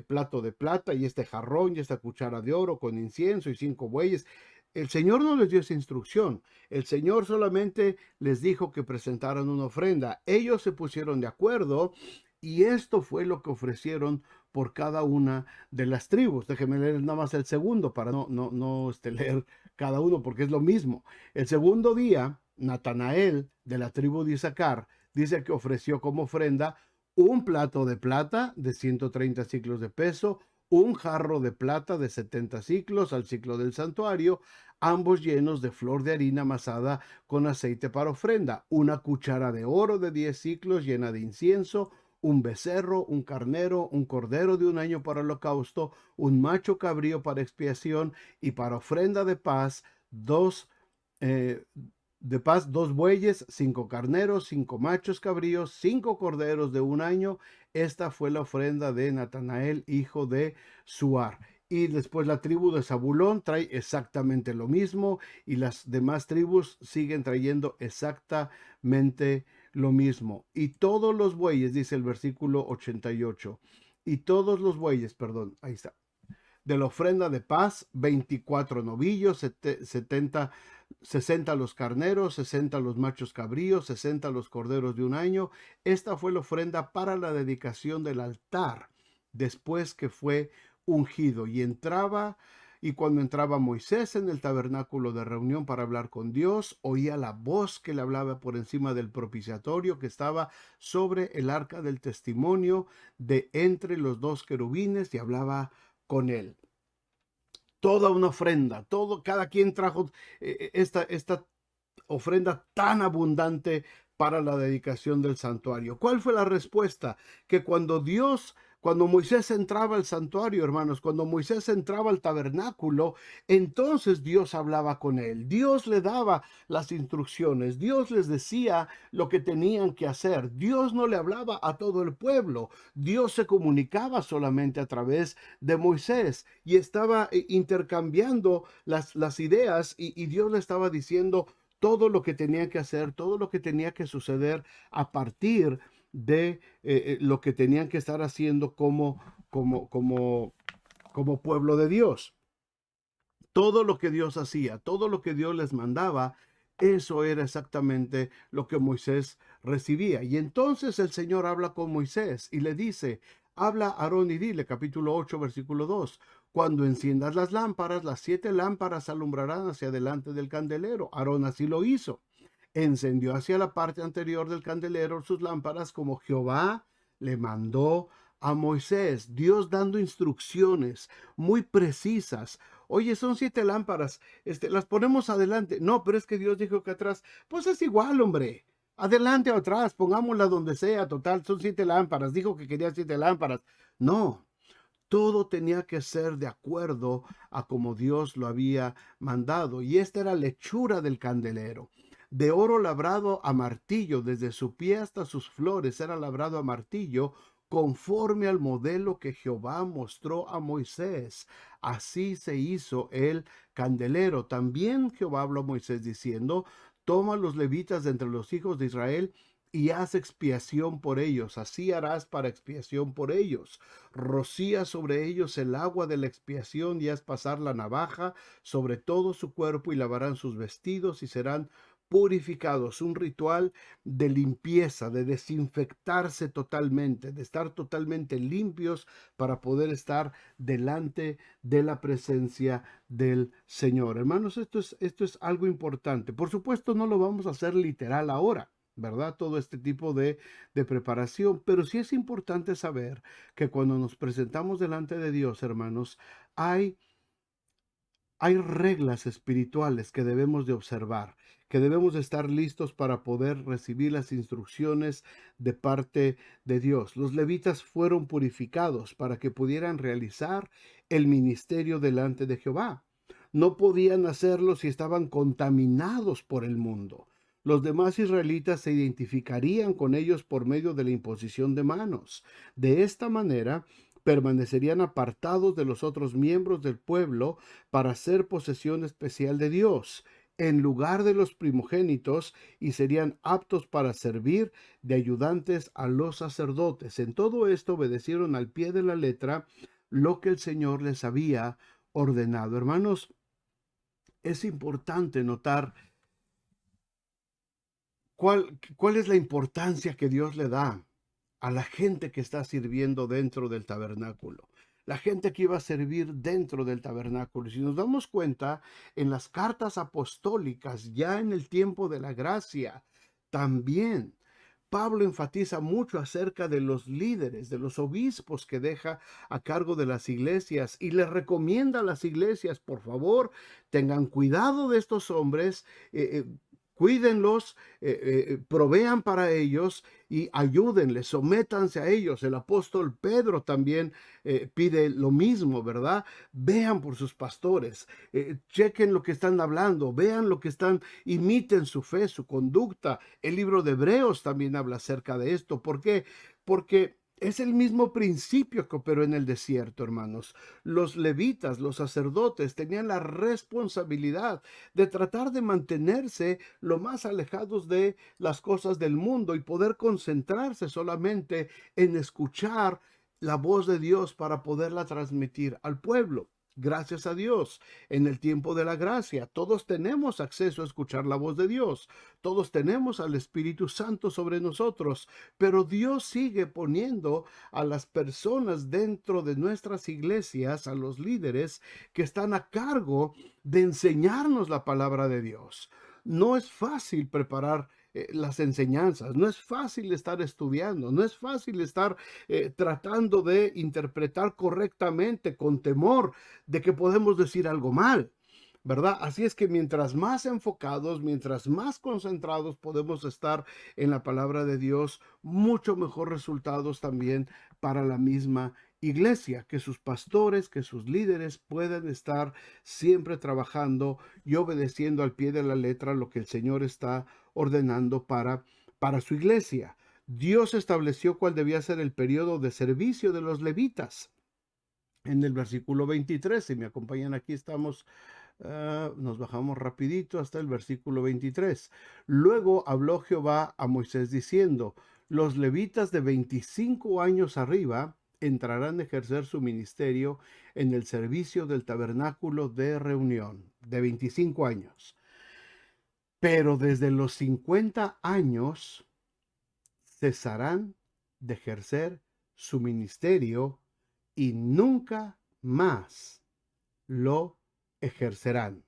plato de plata y este jarrón y esta cuchara de oro con incienso y 5 bueyes. El Señor no les dio esa instrucción. El Señor solamente les dijo que presentaran una ofrenda. Ellos se pusieron de acuerdo y esto fue lo que ofrecieron por cada una de las tribus. Déjenme leer nada más el segundo para no leer cada uno porque es lo mismo. El segundo día, Natanael de la tribu de Isaacar dice que ofreció como ofrenda un plato de plata de 130 ciclos de peso, un jarro de plata de 70 ciclos al ciclo del santuario, ambos llenos de flor de harina amasada con aceite para ofrenda, una cuchara de oro de 10 ciclos llena de incienso, un becerro, un carnero, un cordero de un año para holocausto, un macho cabrío para expiación y para ofrenda eh, de paz, 2 bueyes, 5 carneros, 5 machos cabríos, 5 corderos de un año. Esta fue la ofrenda de Natanael, hijo de Suar. Y después la tribu de Zabulón trae exactamente lo mismo y las demás tribus siguen trayendo exactamente lo mismo. Y todos los bueyes, dice el versículo 88, y todos los bueyes, perdón, ahí está, de la ofrenda de paz, 24 novillos, 70, 60 los carneros, 60 los machos cabríos, 60 los corderos de un año. Esta fue la ofrenda para la dedicación del altar después que fue ungido. Y cuando entraba Moisés en el tabernáculo de reunión para hablar con Dios, oía la voz que le hablaba por encima del propiciatorio que estaba sobre el arca del testimonio de entre los dos querubines y hablaba con él. Toda una ofrenda, cada quien trajo esta ofrenda tan abundante para la dedicación del santuario. ¿Cuál fue la respuesta? Que cuando Moisés entraba al santuario, hermanos, cuando Moisés entraba al tabernáculo, entonces Dios hablaba con él. Dios le daba las instrucciones. Dios les decía lo que tenían que hacer. Dios no le hablaba a todo el pueblo. Dios se comunicaba solamente a través de Moisés y estaba intercambiando las ideas y Dios le estaba diciendo todo lo que tenía que hacer, todo lo que tenía que suceder a partir de lo que tenían que estar haciendo como pueblo de Dios. Todo lo que Dios hacía, todo lo que Dios les mandaba, eso era exactamente lo que Moisés recibía. Y entonces el Señor habla con Moisés y le dice, habla a Aarón y dile, capítulo 8, versículo 2, cuando enciendas las lámparas, las 7 lámparas alumbrarán hacia delante del candelero. Aarón así lo hizo. Encendió hacia la parte anterior del candelero sus lámparas como Jehová le mandó a Moisés. Dios dando instrucciones muy precisas. Oye, son 7 lámparas, las ponemos adelante. No, pero es que Dios dijo que atrás. Pues es igual, hombre. Adelante o atrás, pongámosla donde sea, total, son 7 lámparas. Dijo que quería 7 lámparas. No, todo tenía que ser de acuerdo a como Dios lo había mandado. Y esta era la hechura del candelero. De oro labrado a martillo, desde su pie hasta sus flores era labrado a martillo, conforme al modelo que Jehová mostró a Moisés. Así se hizo el candelero. También Jehová habló a Moisés diciendo, toma los levitas de entre los hijos de Israel y haz expiación por ellos. Así harás para expiación por ellos. Rocía sobre ellos el agua de la expiación y haz pasar la navaja sobre todo su cuerpo y lavarán sus vestidos y serán purificados. Un ritual de limpieza, de desinfectarse totalmente, de estar totalmente limpios para poder estar delante de la presencia del Señor. Hermanos, esto es algo importante. Por supuesto, no lo vamos a hacer literal ahora, ¿verdad? Todo este tipo de preparación, pero sí es importante saber que cuando nos presentamos delante de Dios, hermanos, hay reglas espirituales que debemos de observar, que debemos de estar listos para poder recibir las instrucciones de parte de Dios. Los levitas fueron purificados para que pudieran realizar el ministerio delante de Jehová. No podían hacerlo si estaban contaminados por el mundo. Los demás israelitas se identificarían con ellos por medio de la imposición de manos. De esta manera, permanecerían apartados de los otros miembros del pueblo para ser posesión especial de Dios, en lugar de los primogénitos, y serían aptos para servir de ayudantes a los sacerdotes. En todo esto obedecieron al pie de la letra lo que el Señor les había ordenado. Hermanos, es importante notar cuál es la importancia que Dios le da a la gente que está sirviendo dentro del tabernáculo. La gente que iba a servir dentro del tabernáculo. Si nos damos cuenta, en las cartas apostólicas, ya en el tiempo de la gracia, también Pablo enfatiza mucho acerca de los líderes, de los obispos que deja a cargo de las iglesias y les recomienda a las iglesias, por favor, tengan cuidado de estos hombres, cuídenlos, provean para ellos y ayúdenles, sométanse a ellos. El apóstol Pedro también pide lo mismo, ¿verdad? Vean por sus pastores, chequen lo que están hablando, vean lo que están, imiten su fe, su conducta. El libro de Hebreos también habla acerca de esto. ¿Por qué? Porque Es el mismo principio que operó en el desierto, hermanos. Los levitas, los sacerdotes, tenían la responsabilidad de tratar de mantenerse lo más alejados de las cosas del mundo y poder concentrarse solamente en escuchar la voz de Dios para poderla transmitir al pueblo. Gracias a Dios, en el tiempo de la gracia, todos tenemos acceso a escuchar la voz de Dios. Todos tenemos al Espíritu Santo sobre nosotros, pero Dios sigue poniendo a las personas dentro de nuestras iglesias, a los líderes que están a cargo de enseñarnos la palabra de Dios. No es fácil preparar las enseñanzas, no es fácil estar estudiando, no es fácil estar tratando de interpretar correctamente con temor de que podemos decir algo mal. ¿Verdad? Así es que mientras más enfocados, mientras más concentrados podemos estar en la palabra de Dios, mucho mejor resultados también para la misma iglesia, que sus pastores, que sus líderes puedan estar siempre trabajando y obedeciendo al pie de la letra lo que el Señor está ordenando para su iglesia. Dios estableció cuál debía ser el periodo de servicio de los levitas. En el versículo 23, si me acompañan aquí, estamos nos bajamos rapidito hasta el versículo 23. Luego habló Jehová a Moisés diciendo, los levitas de 25 años arriba entrarán a ejercer su ministerio en el servicio del tabernáculo de reunión, de 25 años. Pero desde los 50 años cesarán de ejercer su ministerio y nunca más lo ejercerán.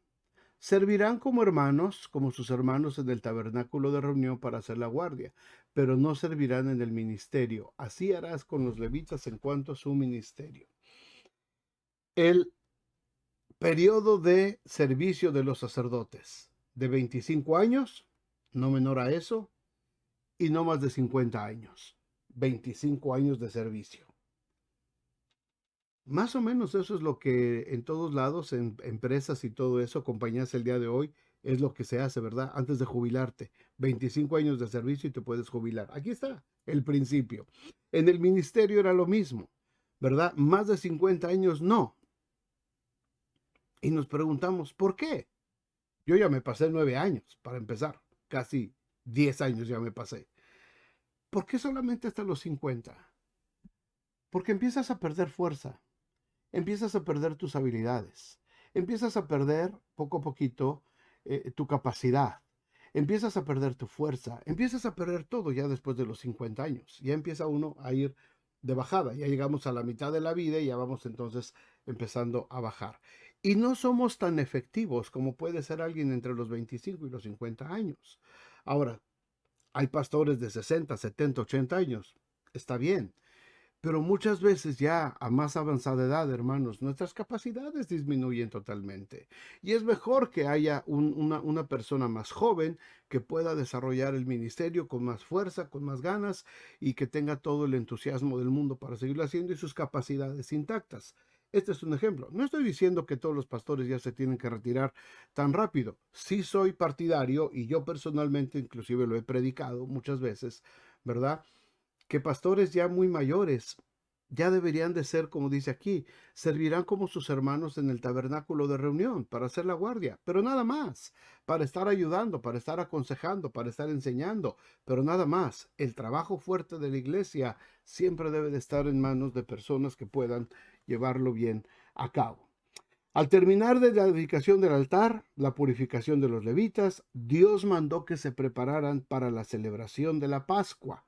Servirán como hermanos, como sus hermanos en el tabernáculo de reunión para hacer la guardia, pero no servirán en el ministerio. Así harás con los levitas en cuanto a su ministerio. El periodo de servicio de los sacerdotes, de 25 años, no menor a eso, y no más de 50 años. 25 años de servicio. Más o menos eso es lo que en todos lados, en empresas y todo eso, compañías el día de hoy, es lo que se hace, ¿verdad? Antes de jubilarte, 25 años de servicio y te puedes jubilar. Aquí está el principio. En el ministerio era lo mismo, ¿verdad? Más de 50 años no. Y nos preguntamos, ¿por qué? Yo ya me pasé 9 años, para empezar. Casi 10 años ya me pasé. ¿Por qué solamente hasta los 50? Porque empiezas a perder fuerza. Empiezas a perder tus habilidades, empiezas a perder poco a poquito tu capacidad, empiezas a perder tu fuerza, empiezas a perder todo ya después de los 50 años. Ya empieza uno a ir de bajada, ya llegamos a la mitad de la vida y ya vamos entonces empezando a bajar. Y no somos tan efectivos como puede ser alguien entre los 25 y los 50 años. Ahora, hay pastores de 60, 70, 80 años, está bien. Pero muchas veces ya a más avanzada edad, hermanos, nuestras capacidades disminuyen totalmente. Y es mejor que haya una persona más joven que pueda desarrollar el ministerio con más fuerza, con más ganas y que tenga todo el entusiasmo del mundo para seguirlo haciendo y sus capacidades intactas. Este es un ejemplo. No estoy diciendo que todos los pastores ya se tienen que retirar tan rápido. Sí soy partidario y yo personalmente inclusive lo he predicado muchas veces, ¿verdad? Que pastores ya muy mayores ya deberían de ser, como dice aquí, servirán como sus hermanos en el tabernáculo de reunión para hacer la guardia, pero nada más, para estar ayudando, para estar aconsejando, para estar enseñando, pero nada más. El trabajo fuerte de la iglesia siempre debe de estar en manos de personas que puedan llevarlo bien a cabo. Al terminar de la dedicación del altar, la purificación de los levitas, Dios mandó que se prepararan para la celebración de la Pascua,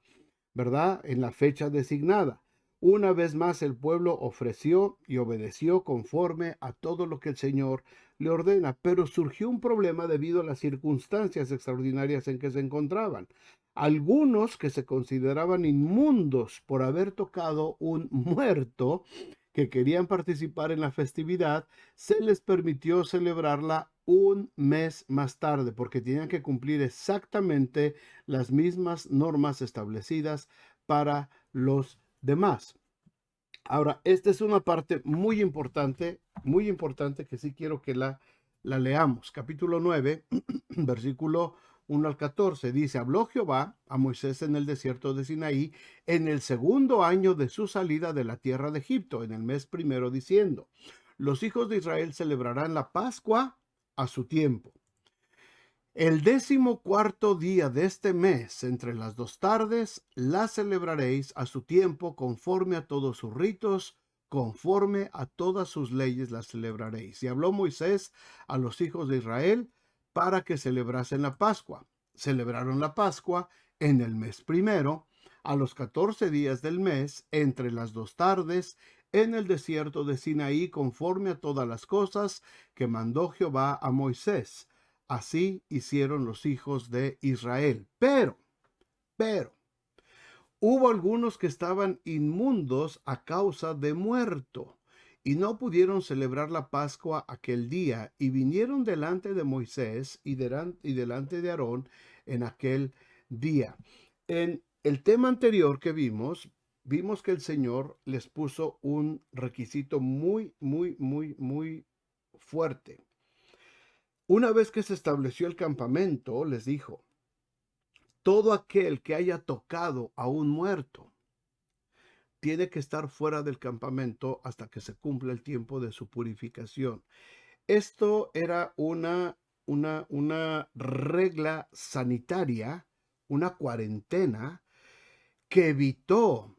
¿verdad? En la fecha designada. Una vez más el pueblo ofreció y obedeció conforme a todo lo que el Señor le ordena, pero surgió un problema debido a las circunstancias extraordinarias en que se encontraban. Algunos que se consideraban inmundos por haber tocado un muerto, que querían participar en la festividad, se les permitió celebrarla un mes más tarde, porque tenían que cumplir exactamente las mismas normas establecidas para los demás. Ahora, esta es una parte muy importante que sí quiero que la leamos. Capítulo 9, versículo 1 al 14, dice, habló Jehová a Moisés en el desierto de Sinaí en el segundo año de su salida de la tierra de Egipto, en el mes primero, diciendo, los hijos de Israel celebrarán la Pascua a su tiempo. El 14º día de este mes, entre las 2 tardes, la celebraréis a su tiempo, conforme a todos sus ritos, conforme a todas sus leyes la celebraréis. Y habló Moisés a los hijos de Israel para que celebrasen la Pascua. Celebraron la Pascua en el mes primero, a los 14 días del mes, entre las 2 tardes, en el desierto de Sinaí, conforme a todas las cosas que mandó Jehová a Moisés. Así hicieron los hijos de Israel. Pero, hubo algunos que estaban inmundos a causa de muerto, y no pudieron celebrar la Pascua aquel día, y vinieron delante de Moisés y delante de Aarón en aquel día. En el tema anterior que vimos que el Señor les puso un requisito muy, muy, muy, muy fuerte. Una vez que se estableció el campamento, les dijo, todo aquel que haya tocado a un muerto tiene que estar fuera del campamento hasta que se cumpla el tiempo de su purificación. Esto era una regla sanitaria, una cuarentena que evitó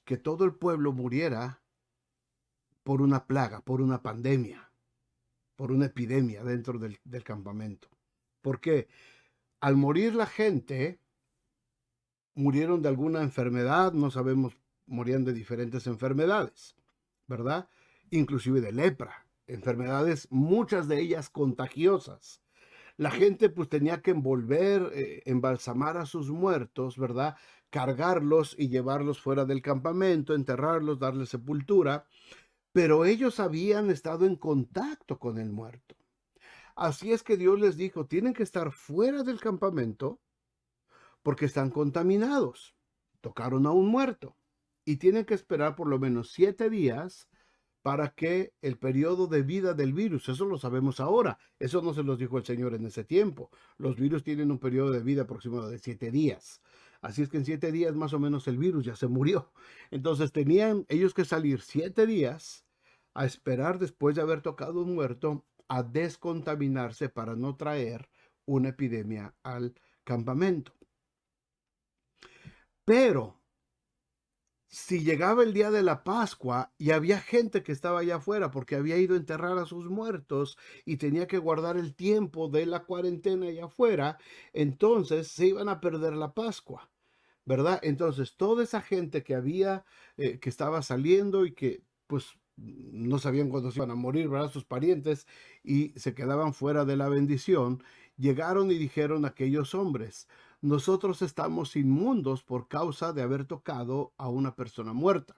que todo el pueblo muriera por una plaga, por una pandemia, por una epidemia dentro del campamento. ¿Por qué? Al morir la gente, murieron de alguna enfermedad, no sabemos, morían de diferentes enfermedades, ¿verdad? Inclusive de lepra, enfermedades, muchas de ellas contagiosas. La gente pues tenía que embalsamar a sus muertos, ¿verdad? Cargarlos y llevarlos fuera del campamento, enterrarlos, darles sepultura, pero ellos habían estado en contacto con el muerto. Así es que Dios les dijo, tienen que estar fuera del campamento porque están contaminados. Tocaron a un muerto y tienen que esperar por lo menos 7 días para que el periodo de vida del virus, eso lo sabemos ahora, eso no se los dijo el Señor en ese tiempo. Los virus tienen un periodo de vida aproximado de 7 días. Así es que en 7 días más o menos el virus ya se murió. Entonces tenían ellos que salir 7 días a esperar después de haber tocado un muerto a descontaminarse para no traer una epidemia al campamento. Pero si llegaba el día de la Pascua y había gente que estaba allá afuera porque había ido a enterrar a sus muertos y tenía que guardar el tiempo de la cuarentena allá afuera, entonces se iban a perder la Pascua, ¿verdad? Entonces toda esa gente que estaba saliendo y que pues no sabían cuándo se iban a morir, ¿verdad? Sus parientes, y se quedaban fuera de la bendición, llegaron y dijeron a aquellos hombres, nosotros estamos inmundos por causa de haber tocado a una persona muerta.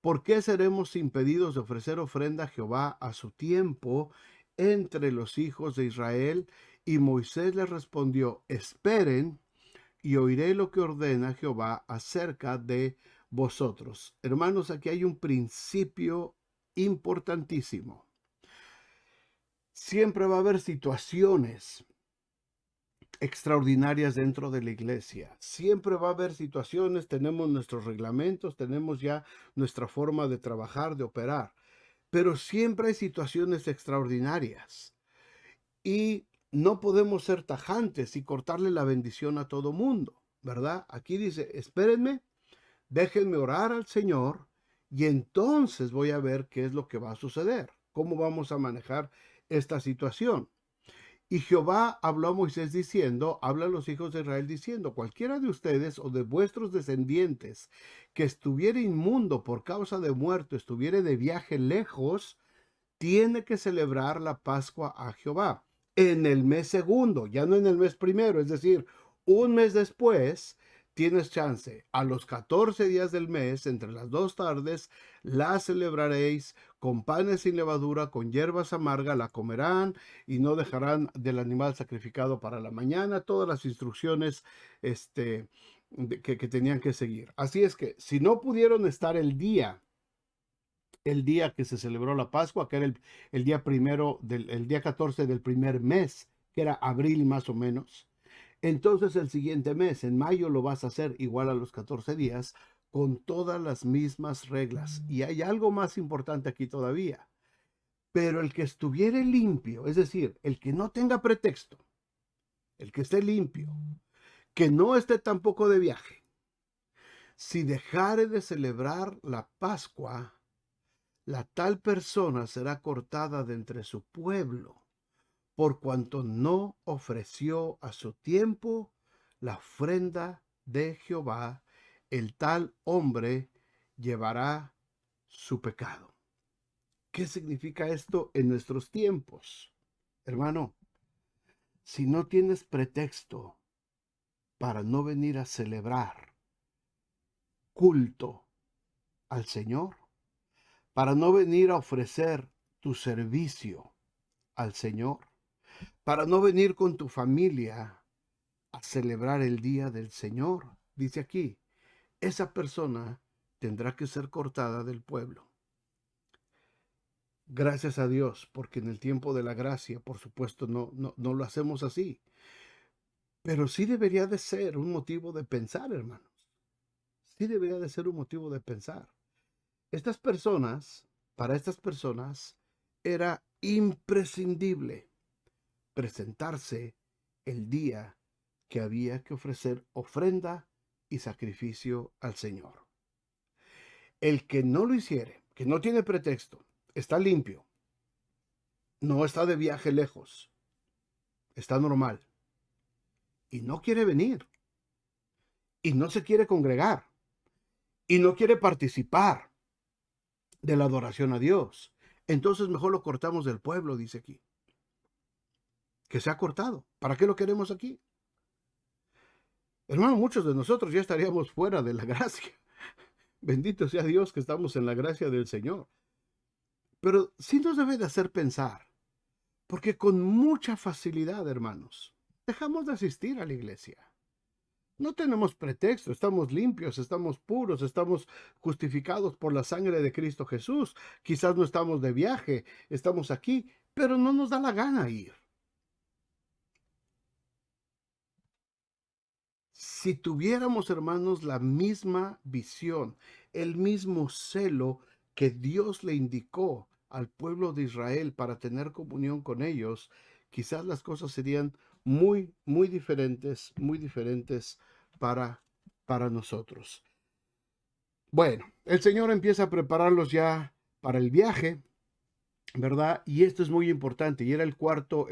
¿Por qué seremos impedidos de ofrecer ofrenda a Jehová a su tiempo entre los hijos de Israel? Y Moisés les respondió, esperen y oiré lo que ordena Jehová acerca de vosotros. Hermanos, aquí hay un principio importantísimo. Siempre va a haber situaciones extraordinarias dentro de la iglesia. Siempre va a haber situaciones, tenemos nuestros reglamentos, tenemos ya nuestra forma de trabajar, de operar, pero siempre hay situaciones extraordinarias y no podemos ser tajantes y cortarle la bendición a todo mundo, ¿verdad? Aquí dice, espérenme, déjenme orar al Señor y entonces voy a ver qué es lo que va a suceder, cómo vamos a manejar esta situación. Y Jehová habló a Moisés diciendo, habla a los hijos de Israel diciendo, cualquiera de ustedes o de vuestros descendientes que estuviere inmundo por causa de muerto, estuviere de viaje lejos, tiene que celebrar la Pascua a Jehová en el mes segundo, ya no en el mes primero, es decir, un mes después. Tienes chance. A los 14 días del mes, entre las 2 tardes, la celebraréis con panes sin levadura, con hierbas amargas, la comerán y no dejarán del animal sacrificado para la mañana. Todas las instrucciones que tenían que seguir. Así es que si no pudieron estar el día que se celebró la Pascua, que era el día primero, el día 14 del primer mes, que era abril más o menos, Entonces el siguiente mes, en mayo, lo vas a hacer igual a los 14 días, con todas las mismas reglas. Y hay algo más importante aquí todavía. Pero el que estuviere limpio, es decir, el que no tenga pretexto, el que esté limpio, que no esté tampoco de viaje, si dejare de celebrar la Pascua, la tal persona será cortada de entre su pueblo, por cuanto no ofreció a su tiempo la ofrenda de Jehová. El tal hombre llevará su pecado. ¿Qué significa esto en nuestros tiempos? Hermano, si no tienes pretexto para no venir a celebrar culto al Señor, para no venir a ofrecer tu servicio al Señor, para no venir con tu familia a celebrar el día del Señor, dice aquí, esa persona tendrá que ser cortada del pueblo. Gracias a Dios, porque en el tiempo de la gracia, por supuesto, no lo hacemos así. Pero sí debería de ser un motivo de pensar, hermanos. Sí debería de ser un motivo de pensar. Para estas personas, era imprescindible presentarse el día que había que ofrecer ofrenda y sacrificio al Señor. El que no lo hiciere, que no tiene pretexto, está limpio, no está de viaje lejos, está normal, y no quiere venir, y no se quiere congregar, y no quiere participar de la adoración a Dios, entonces mejor lo cortamos del pueblo, dice aquí. Que se ha cortado. ¿Para qué lo queremos aquí? Hermano, muchos de nosotros ya estaríamos fuera de la gracia. Bendito sea Dios que estamos en la gracia del Señor. Pero sí nos debe de hacer pensar, porque con mucha facilidad, hermanos, dejamos de asistir a la iglesia. No tenemos pretexto, estamos limpios, estamos puros, estamos justificados por la sangre de Cristo Jesús. Quizás no estamos de viaje, estamos aquí, pero no nos da la gana ir. Si tuviéramos, hermanos, la misma visión, el mismo celo que Dios le indicó al pueblo de Israel para tener comunión con ellos, quizás las cosas serían muy diferentes para nosotros. Bueno, el Señor empieza a prepararlos ya para el viaje, ¿verdad? Y esto es muy importante, y era el cuarto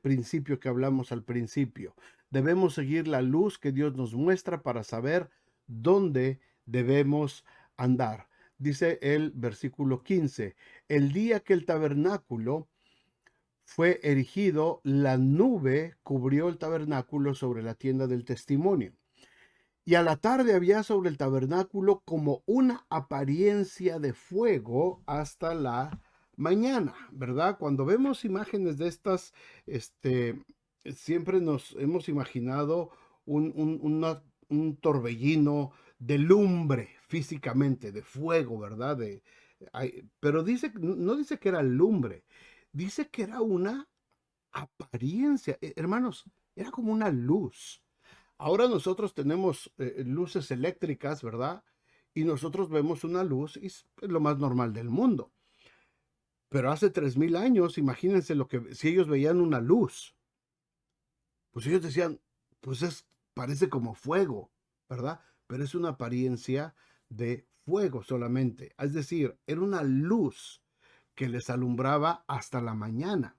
principio que hablamos al principio. Debemos seguir la luz que Dios nos muestra para saber dónde debemos andar. Dice el versículo 15, el día que el tabernáculo fue erigido, la nube cubrió el tabernáculo sobre la tienda del testimonio. Y a la tarde había sobre el tabernáculo como una apariencia de fuego hasta la mañana, ¿verdad? Cuando vemos imágenes de estas, siempre nos hemos imaginado un torbellino de lumbre físicamente, de fuego, ¿verdad? Pero no dice que era lumbre, dice que era una apariencia. Hermanos, era como una luz. Ahora nosotros tenemos luces eléctricas, ¿verdad? Y nosotros vemos una luz y es lo más normal del mundo. Pero hace 3000 años, imagínense si ellos veían una luz, pues ellos decían, parece como fuego, ¿verdad? Pero es una apariencia de fuego solamente. Es decir, era una luz que les alumbraba hasta la mañana.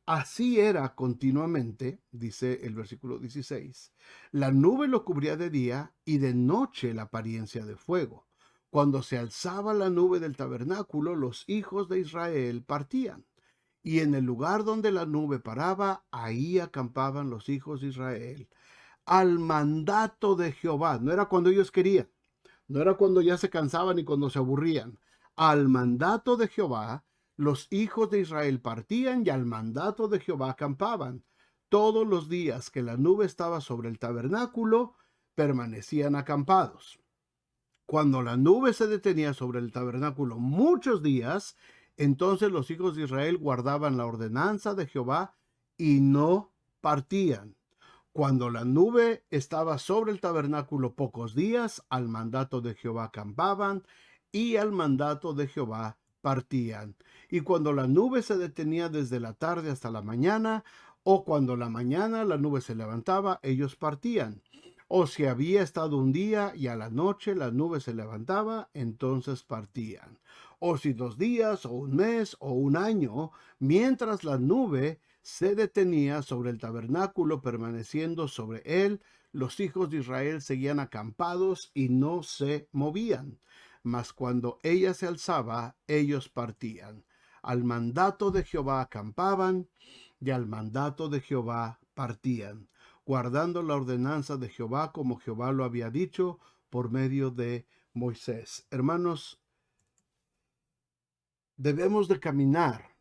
Así era continuamente, dice el versículo 16. La nube lo cubría de día y de noche la apariencia de fuego. Cuando se alzaba la nube del tabernáculo, los hijos de Israel partían. Y en el lugar donde la nube paraba, ahí acampaban los hijos de Israel. Al mandato de Jehová. No era cuando ellos querían. No era cuando ya se cansaban ni cuando se aburrían. Al mandato de Jehová, los hijos de Israel partían y al mandato de Jehová acampaban. Todos los días que la nube estaba sobre el tabernáculo, permanecían acampados. Cuando la nube se detenía sobre el tabernáculo muchos días, entonces los hijos de Israel guardaban la ordenanza de Jehová y no partían. Cuando la nube estaba sobre el tabernáculo pocos días, al mandato de Jehová acampaban y al mandato de Jehová partían. Y cuando la nube se detenía desde la tarde hasta la mañana, o cuando la mañana la nube se levantaba, ellos partían. O si había estado un día y a la noche la nube se levantaba, entonces partían. O si 2 días, o un mes, o un año, mientras la nube se detenía sobre el tabernáculo, permaneciendo sobre él, los hijos de Israel seguían acampados y no se movían. Mas cuando ella se alzaba, ellos partían. Al mandato de Jehová acampaban y al mandato de Jehová partían, guardando la ordenanza de Jehová como Jehová lo había dicho por medio de Moisés. Hermanos, debemos de caminar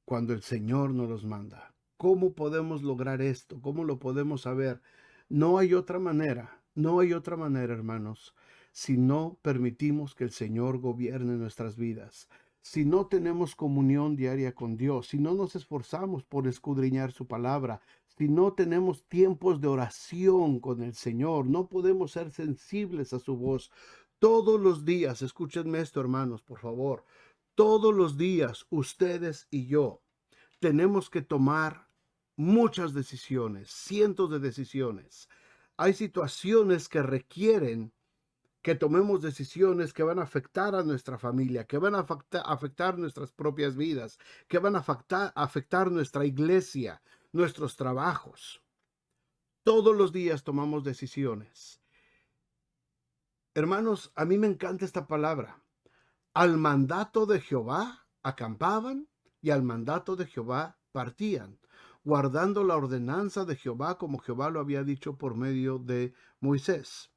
cuando el Señor nos los manda. ¿Cómo podemos lograr esto? ¿Cómo lo podemos saber? No hay otra manera, hermanos, si no permitimos que el Señor gobierne nuestras vidas. Si no tenemos comunión diaria con Dios, si no nos esforzamos por escudriñar su palabra, si no tenemos tiempos de oración con el Señor, no podemos ser sensibles a su voz. Todos los días, escúchenme esto, hermanos, por favor. Todos los días, ustedes y yo tenemos que tomar muchas decisiones, cientos de decisiones. Hay situaciones que requieren que tomemos decisiones que van a afectar a nuestra familia, que van a afectar nuestras propias vidas, que van a afectar nuestra iglesia, nuestros trabajos. Todos los días tomamos decisiones. Hermanos, a mí me encanta esta palabra. Al mandato de Jehová acampaban y al mandato de Jehová partían, guardando la ordenanza de Jehová como Jehová lo había dicho por medio de Moisés.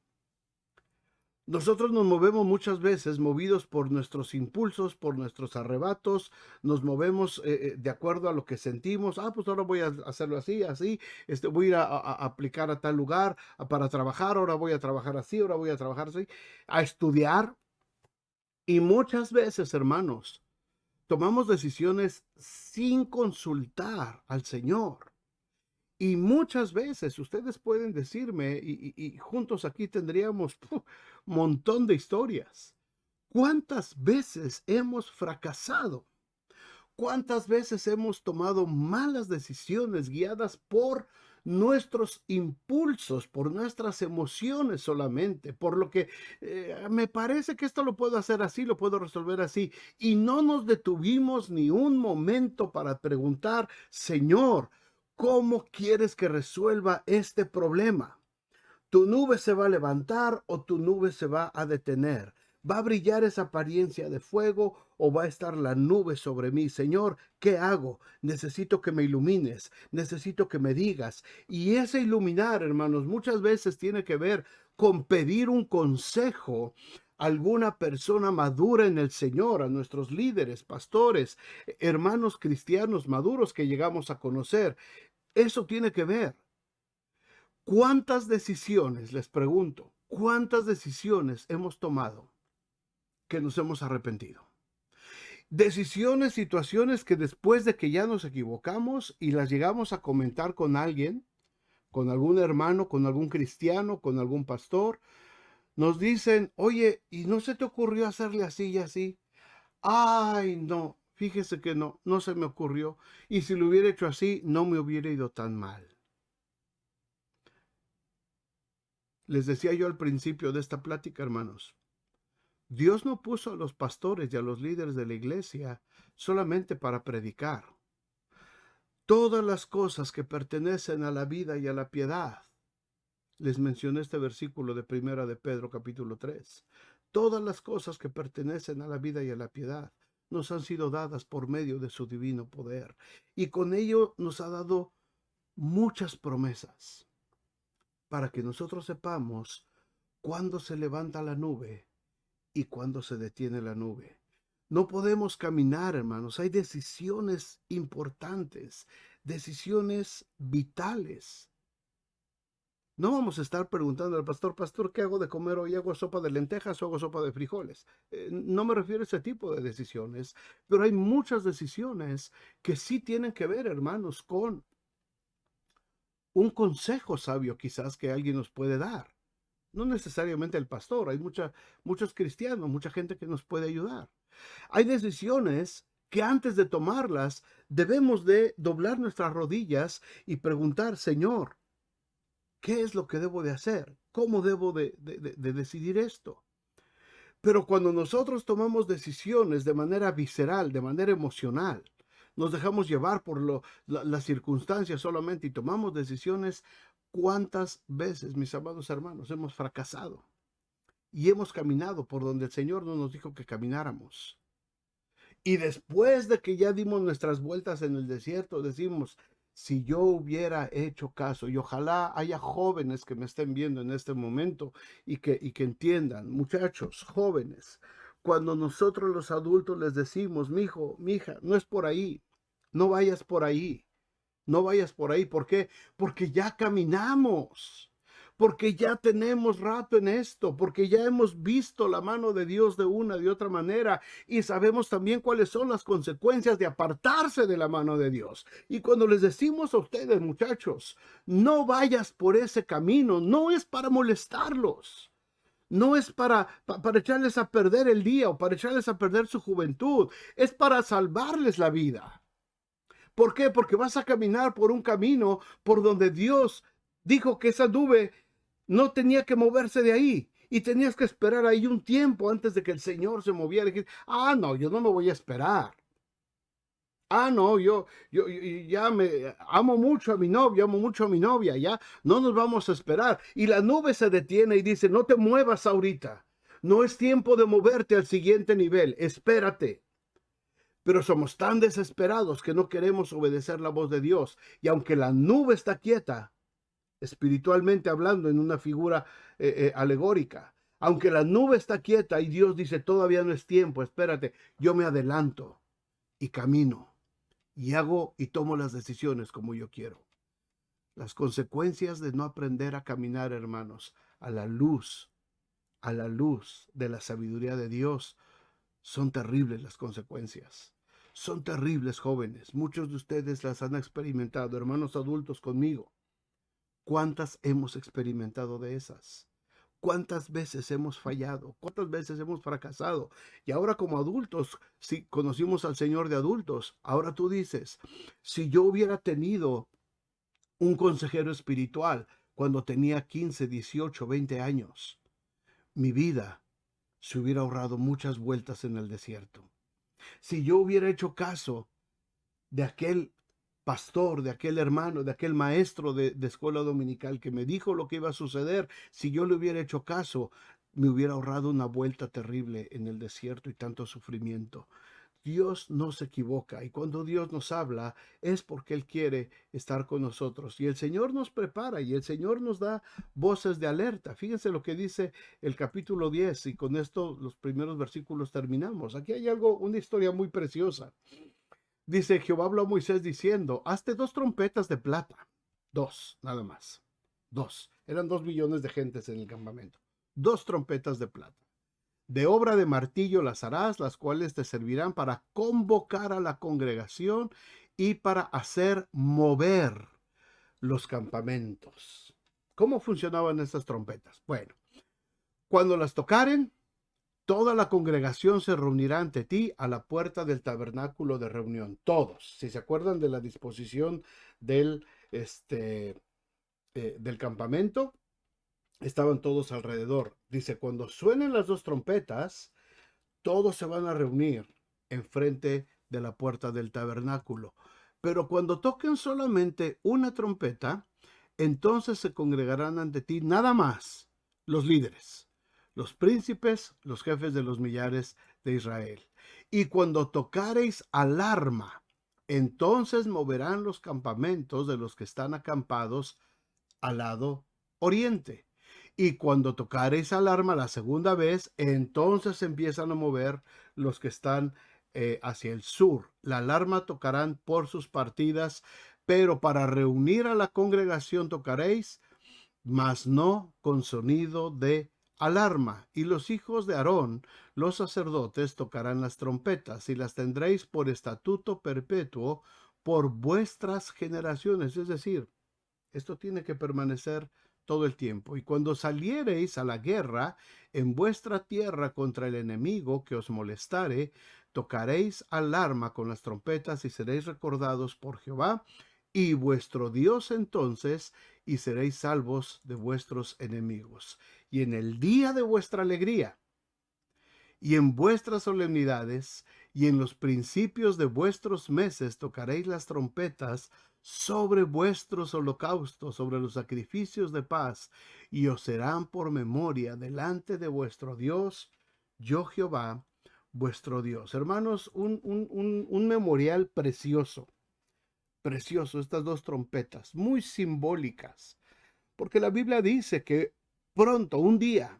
Nosotros nos movemos muchas veces movidos por nuestros impulsos, por nuestros arrebatos, nos movemos de acuerdo a lo que sentimos. Pues ahora voy a hacerlo así, voy a ir a aplicar a tal lugar para trabajar, ahora voy a trabajar así, ahora voy a trabajar así, a estudiar. Y muchas veces, hermanos, tomamos decisiones sin consultar al Señor. Y muchas veces ustedes pueden decirme, y juntos aquí tendríamos un montón de historias. ¿Cuántas veces hemos fracasado? ¿Cuántas veces hemos tomado malas decisiones guiadas por nuestros impulsos, por nuestras emociones solamente, por lo que me parece que esto lo puedo hacer así, lo puedo resolver así, y no nos detuvimos ni un momento para preguntar, Señor, ¿cómo quieres que resuelva este problema? ¿Tu nube se va a levantar o tu nube se va a detener? ¿Va a brillar esa apariencia de fuego o va a estar la nube sobre mí? Señor, ¿qué hago? Necesito que me ilumines, necesito que me digas. Y ese iluminar, hermanos, muchas veces tiene que ver con pedir un consejo a alguna persona madura en el Señor, a nuestros líderes, pastores, hermanos cristianos maduros que llegamos a conocer. Eso tiene que ver. ¿Cuántas decisiones, les pregunto, cuántas decisiones hemos tomado que nos hemos arrepentido? Decisiones, situaciones que después de que ya nos equivocamos y las llegamos a comentar con alguien, con algún hermano, con algún cristiano, con algún pastor, nos dicen, oye, ¿y no se te ocurrió hacerle así y así? Ay, no, fíjese que no se me ocurrió. Y si lo hubiera hecho así, no me hubiera ido tan mal. Les decía yo al principio de esta plática, hermanos, Dios no puso a los pastores y a los líderes de la iglesia solamente para predicar. Todas las cosas que pertenecen a la vida y a la piedad. Les mencioné este versículo de Primera de Pedro, capítulo 3. Todas las cosas que pertenecen a la vida y a la piedad nos han sido dadas por medio de su divino poder. Y con ello nos ha dado muchas promesas para que nosotros sepamos cuándo se levanta la nube y cuándo se detiene la nube. No podemos caminar, hermanos. Hay decisiones importantes, decisiones vitales No vamos a estar preguntando al pastor, pastor, ¿qué hago de comer hoy? ¿Hago sopa de lentejas o hago sopa de frijoles? No me refiero a ese tipo de decisiones, pero hay muchas decisiones que sí tienen que ver, hermanos, con un consejo sabio quizás que alguien nos puede dar. No necesariamente el pastor, hay muchos cristianos, mucha gente que nos puede ayudar. Hay decisiones que antes de tomarlas debemos de doblar nuestras rodillas y preguntar, Señor, ¿qué es lo que debo de hacer? ¿Cómo debo de decidir esto? Pero cuando nosotros tomamos decisiones de manera visceral, de manera emocional, nos dejamos llevar por las circunstancias solamente y tomamos decisiones, ¿cuántas veces, mis amados hermanos, hemos fracasado? Y hemos caminado por donde el Señor no nos dijo que camináramos. Y después de que ya dimos nuestras vueltas en el desierto, decimos, si yo hubiera hecho caso, y ojalá haya jóvenes que me estén viendo en este momento y que entiendan, muchachos, jóvenes, cuando nosotros los adultos les decimos, mi hijo, mi hija, no es por ahí, no vayas por ahí, no vayas por ahí. ¿Por qué? Porque ya caminamos, porque ya tenemos rato en esto, porque ya hemos visto la mano de Dios de una, de otra manera, y sabemos también cuáles son las consecuencias de apartarse de la mano de Dios. Y cuando les decimos a ustedes, muchachos, no vayas por ese camino, no es para molestarlos. No es para echarles a perder el día o para echarles a perder su juventud, es para salvarles la vida. ¿Por qué? Porque vas a caminar por un camino por donde Dios dijo que esa nube no tenía que moverse de ahí. Y tenías que esperar ahí un tiempo antes de que el Señor se moviera. Y dijiste, no, yo no me voy a esperar. No, yo ya me amo mucho a mi novio, amo mucho a mi novia, ya no nos vamos a esperar. Y la nube se detiene y dice, no te muevas ahorita. No es tiempo de moverte al siguiente nivel. Espérate. Pero somos tan desesperados que no queremos obedecer la voz de Dios. Y aunque la nube está quieta, espiritualmente hablando, en una figura alegórica, aunque la nube está quieta y Dios dice, todavía no es tiempo, espérate, yo me adelanto y camino y hago y tomo las decisiones como yo quiero. Las consecuencias de no aprender a caminar, hermanos, a la luz de la sabiduría de Dios, son terribles las consecuencias. Son terribles, jóvenes. Muchos de ustedes las han experimentado, hermanos adultos conmigo. ¿Cuántas hemos experimentado de esas? ¿Cuántas veces hemos fallado? ¿Cuántas veces hemos fracasado? Y ahora como adultos, si conocimos al Señor de adultos, ahora tú dices, si yo hubiera tenido un consejero espiritual cuando tenía 15, 18, 20 años, mi vida se hubiera ahorrado muchas vueltas en el desierto. Si yo hubiera hecho caso de aquel pastor, de aquel hermano, de aquel maestro de escuela dominical que me dijo lo que iba a suceder, si yo le hubiera hecho caso, me hubiera ahorrado una vuelta terrible en el desierto y tanto sufrimiento. Dios no se equivoca y cuando Dios nos habla es porque Él quiere estar con nosotros y el Señor nos prepara y el Señor nos da voces de alerta. Fíjense lo que dice el capítulo 10 y con esto los primeros versículos terminamos. Aquí hay una historia muy preciosa. Dice, Jehová habló a Moisés diciendo, hazte 2 trompetas de plata. 2, nada más. 2. Eran 2 millones de gentes en el campamento. 2 trompetas de plata. De obra de martillo las harás, las cuales te servirán para convocar a la congregación y para hacer mover los campamentos. ¿Cómo funcionaban estas trompetas? Bueno, cuando las tocaren, toda la congregación se reunirá ante ti a la puerta del tabernáculo de reunión. Todos, si se acuerdan de la disposición del, del campamento, estaban todos alrededor. Dice, cuando suenen las 2 trompetas, todos se van a reunir enfrente de la puerta del tabernáculo. Pero cuando toquen solamente una trompeta, entonces se congregarán ante ti nada más los líderes, los príncipes, los jefes de los millares de Israel. Y cuando tocareis alarma, entonces moverán los campamentos de los que están acampados al lado oriente. Y cuando tocareis alarma la segunda vez, entonces empiezan a mover los que están hacia el sur. La alarma tocarán por sus partidas, pero para reunir a la congregación tocaréis mas no con sonido de alarma. Y los hijos de Aarón, los sacerdotes, tocarán las trompetas, y las tendréis por estatuto perpetuo por vuestras generaciones. Es decir, esto tiene que permanecer todo el tiempo. Y cuando saliereis a la guerra en vuestra tierra contra el enemigo que os molestare, tocaréis alarma con las trompetas y seréis recordados por Jehová y vuestro Dios entonces, y seréis salvos de vuestros enemigos. Y en el día de vuestra alegría, y en vuestras solemnidades, y en los principios de vuestros meses tocaréis las trompetas sobre vuestros holocaustos, sobre los sacrificios de paz, y os serán por memoria delante de vuestro Dios, yo Jehová, vuestro Dios. Hermanos, un memorial precioso, precioso, estas dos trompetas, muy simbólicas, porque la Biblia dice que pronto, un día,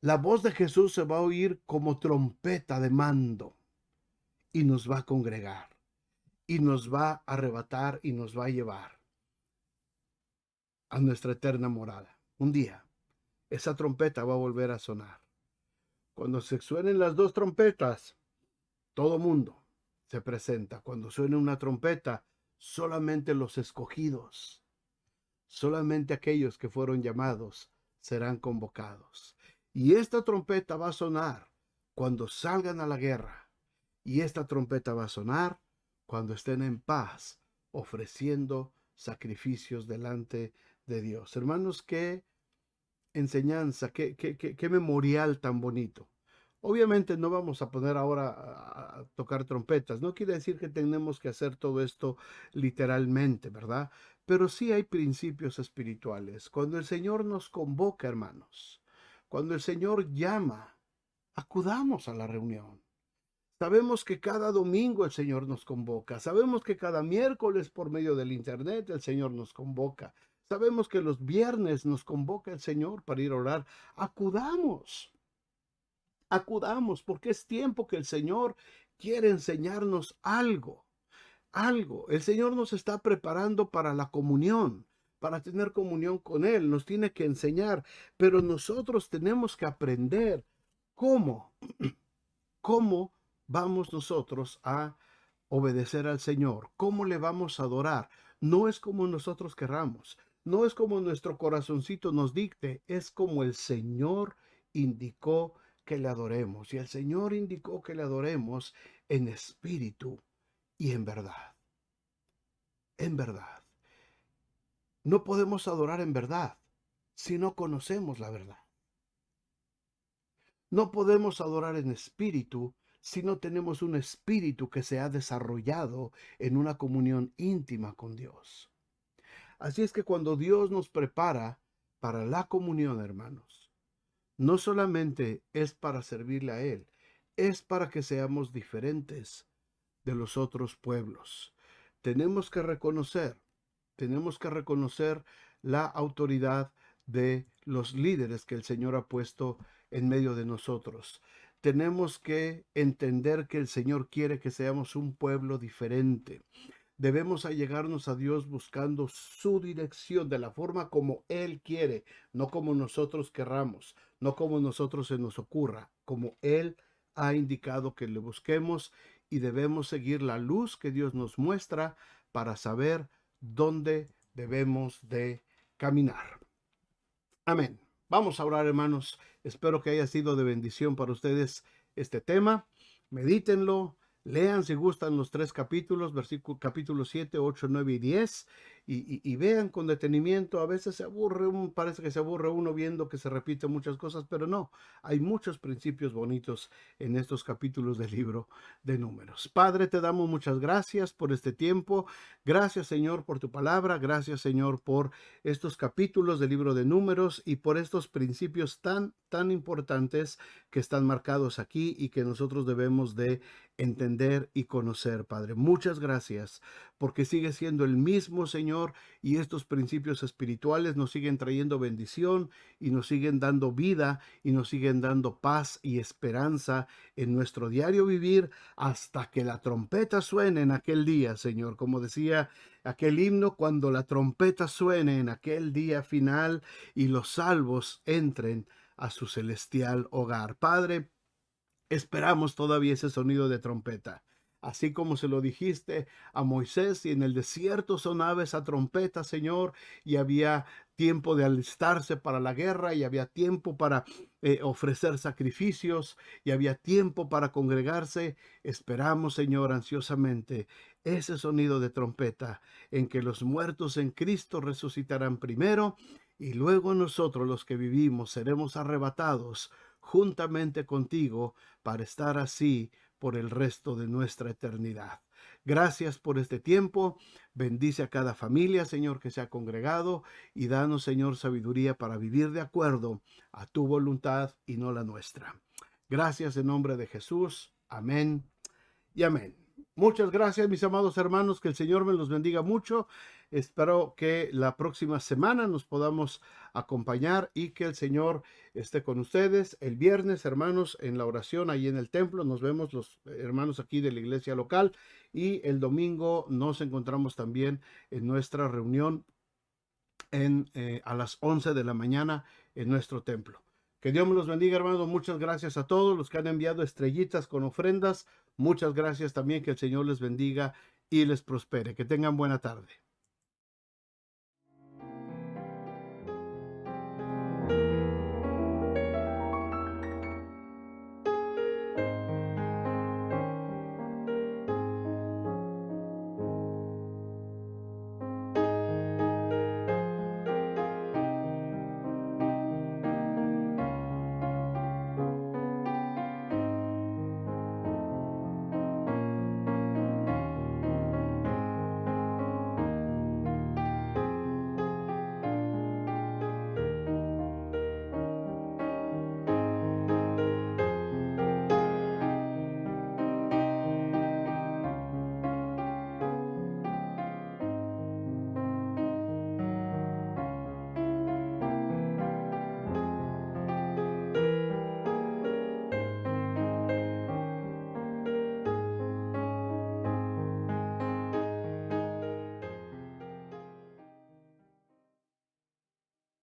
la voz de Jesús se va a oír como trompeta de mando y nos va a congregar y nos va a arrebatar y nos va a llevar a nuestra eterna morada. Un día, esa trompeta va a volver a sonar. Cuando se suenen las dos trompetas, todo mundo se presenta. Cuando suene una trompeta, solamente los escogidos, solamente aquellos que fueron llamados serán convocados. Y esta trompeta va a sonar cuando salgan a la guerra. Y esta trompeta va a sonar cuando estén en paz, ofreciendo sacrificios delante de Dios. Hermanos, qué enseñanza, qué memorial tan bonito. Obviamente no vamos a poner ahora a tocar trompetas. No quiere decir que tenemos que hacer todo esto literalmente, ¿verdad? Pero sí hay principios espirituales. Cuando el Señor nos convoca, hermanos, cuando el Señor llama, acudamos a la reunión. Sabemos que cada domingo el Señor nos convoca. Sabemos que cada miércoles por medio del Internet el Señor nos convoca. Sabemos que los viernes nos convoca el Señor para ir a orar. Acudamos, acudamos, porque es tiempo que el Señor quiere enseñarnos algo, algo. El Señor nos está preparando para la comunión, para tener comunión con Él. Nos tiene que enseñar, pero nosotros tenemos que aprender cómo, cómo vamos nosotros a obedecer al Señor, cómo le vamos a adorar. No es como nosotros querramos, no es como nuestro corazoncito nos dicte, es como el Señor indicó que le adoremos. Y el Señor indicó que le adoremos en espíritu y en verdad. En verdad. No podemos adorar en verdad si no conocemos la verdad. No podemos adorar en espíritu si no tenemos un espíritu que se ha desarrollado en una comunión íntima con Dios. Así es que cuando Dios nos prepara para la comunión, hermanos, no solamente es para servirle a Él, es para que seamos diferentes de los otros pueblos. Tenemos que reconocer, tenemos que reconocer la autoridad de los líderes que el Señor ha puesto en medio de nosotros. Tenemos que entender que el Señor quiere que seamos un pueblo diferente. Debemos allegarnos a Dios buscando su dirección de la forma como Él quiere, no como nosotros querramos, no como nosotros se nos ocurra, como Él ha indicado que le busquemos, y debemos seguir la luz que Dios nos muestra para saber dónde debemos de caminar. Amén. Vamos a orar, hermanos. Espero que haya sido de bendición para ustedes este tema. Medítenlo. Lean si gustan los 3 capítulos, capítulos 7, 8, 9 y 10, y vean con detenimiento. A veces se aburre, parece que se aburre uno viendo que se repiten muchas cosas, pero no, hay muchos principios bonitos en estos capítulos del libro de Números. Padre, te damos muchas gracias por este tiempo. Gracias, Señor, por tu palabra. Gracias, Señor, por estos capítulos del libro de Números y por estos principios tan importantes que están marcados aquí y que nosotros debemos de entender y conocer, Padre. Muchas gracias porque sigue siendo el mismo Señor, y estos principios espirituales nos siguen trayendo bendición y nos siguen dando vida y nos siguen dando paz y esperanza en nuestro diario vivir hasta que la trompeta suene en aquel día, Señor. Como decía aquel himno cuando la trompeta suene en aquel día final y los salvos entren a su celestial hogar. Padre, esperamos todavía ese sonido de trompeta. Así como se lo dijiste a Moisés, y en el desierto sonaba esa trompeta, Señor, y había tiempo de alistarse para la guerra, y había tiempo para ofrecer sacrificios, y había tiempo para congregarse. Esperamos, Señor, ansiosamente ese sonido de trompeta en que los muertos en Cristo resucitarán primero, y luego nosotros los que vivimos seremos arrebatados juntamente contigo para estar así por el resto de nuestra eternidad. Gracias por este tiempo. Bendice a cada familia, Señor, que se ha congregado, y danos, Señor, sabiduría para vivir de acuerdo a tu voluntad y no la nuestra. Gracias en nombre de Jesús. Amén y amén. Muchas gracias, mis amados hermanos, que el Señor me los bendiga mucho. Espero que la próxima semana nos podamos acompañar y que el Señor esté con ustedes. El viernes, hermanos, en la oración ahí en el templo, nos vemos los hermanos aquí de la iglesia local, y el domingo nos encontramos también en nuestra reunión a las 11 de la mañana en nuestro templo. Que Dios me los bendiga, hermanos. Muchas gracias a todos los que han enviado estrellitas con ofrendas. Muchas gracias también. Que el Señor les bendiga y les prospere. Que tengan buena tarde.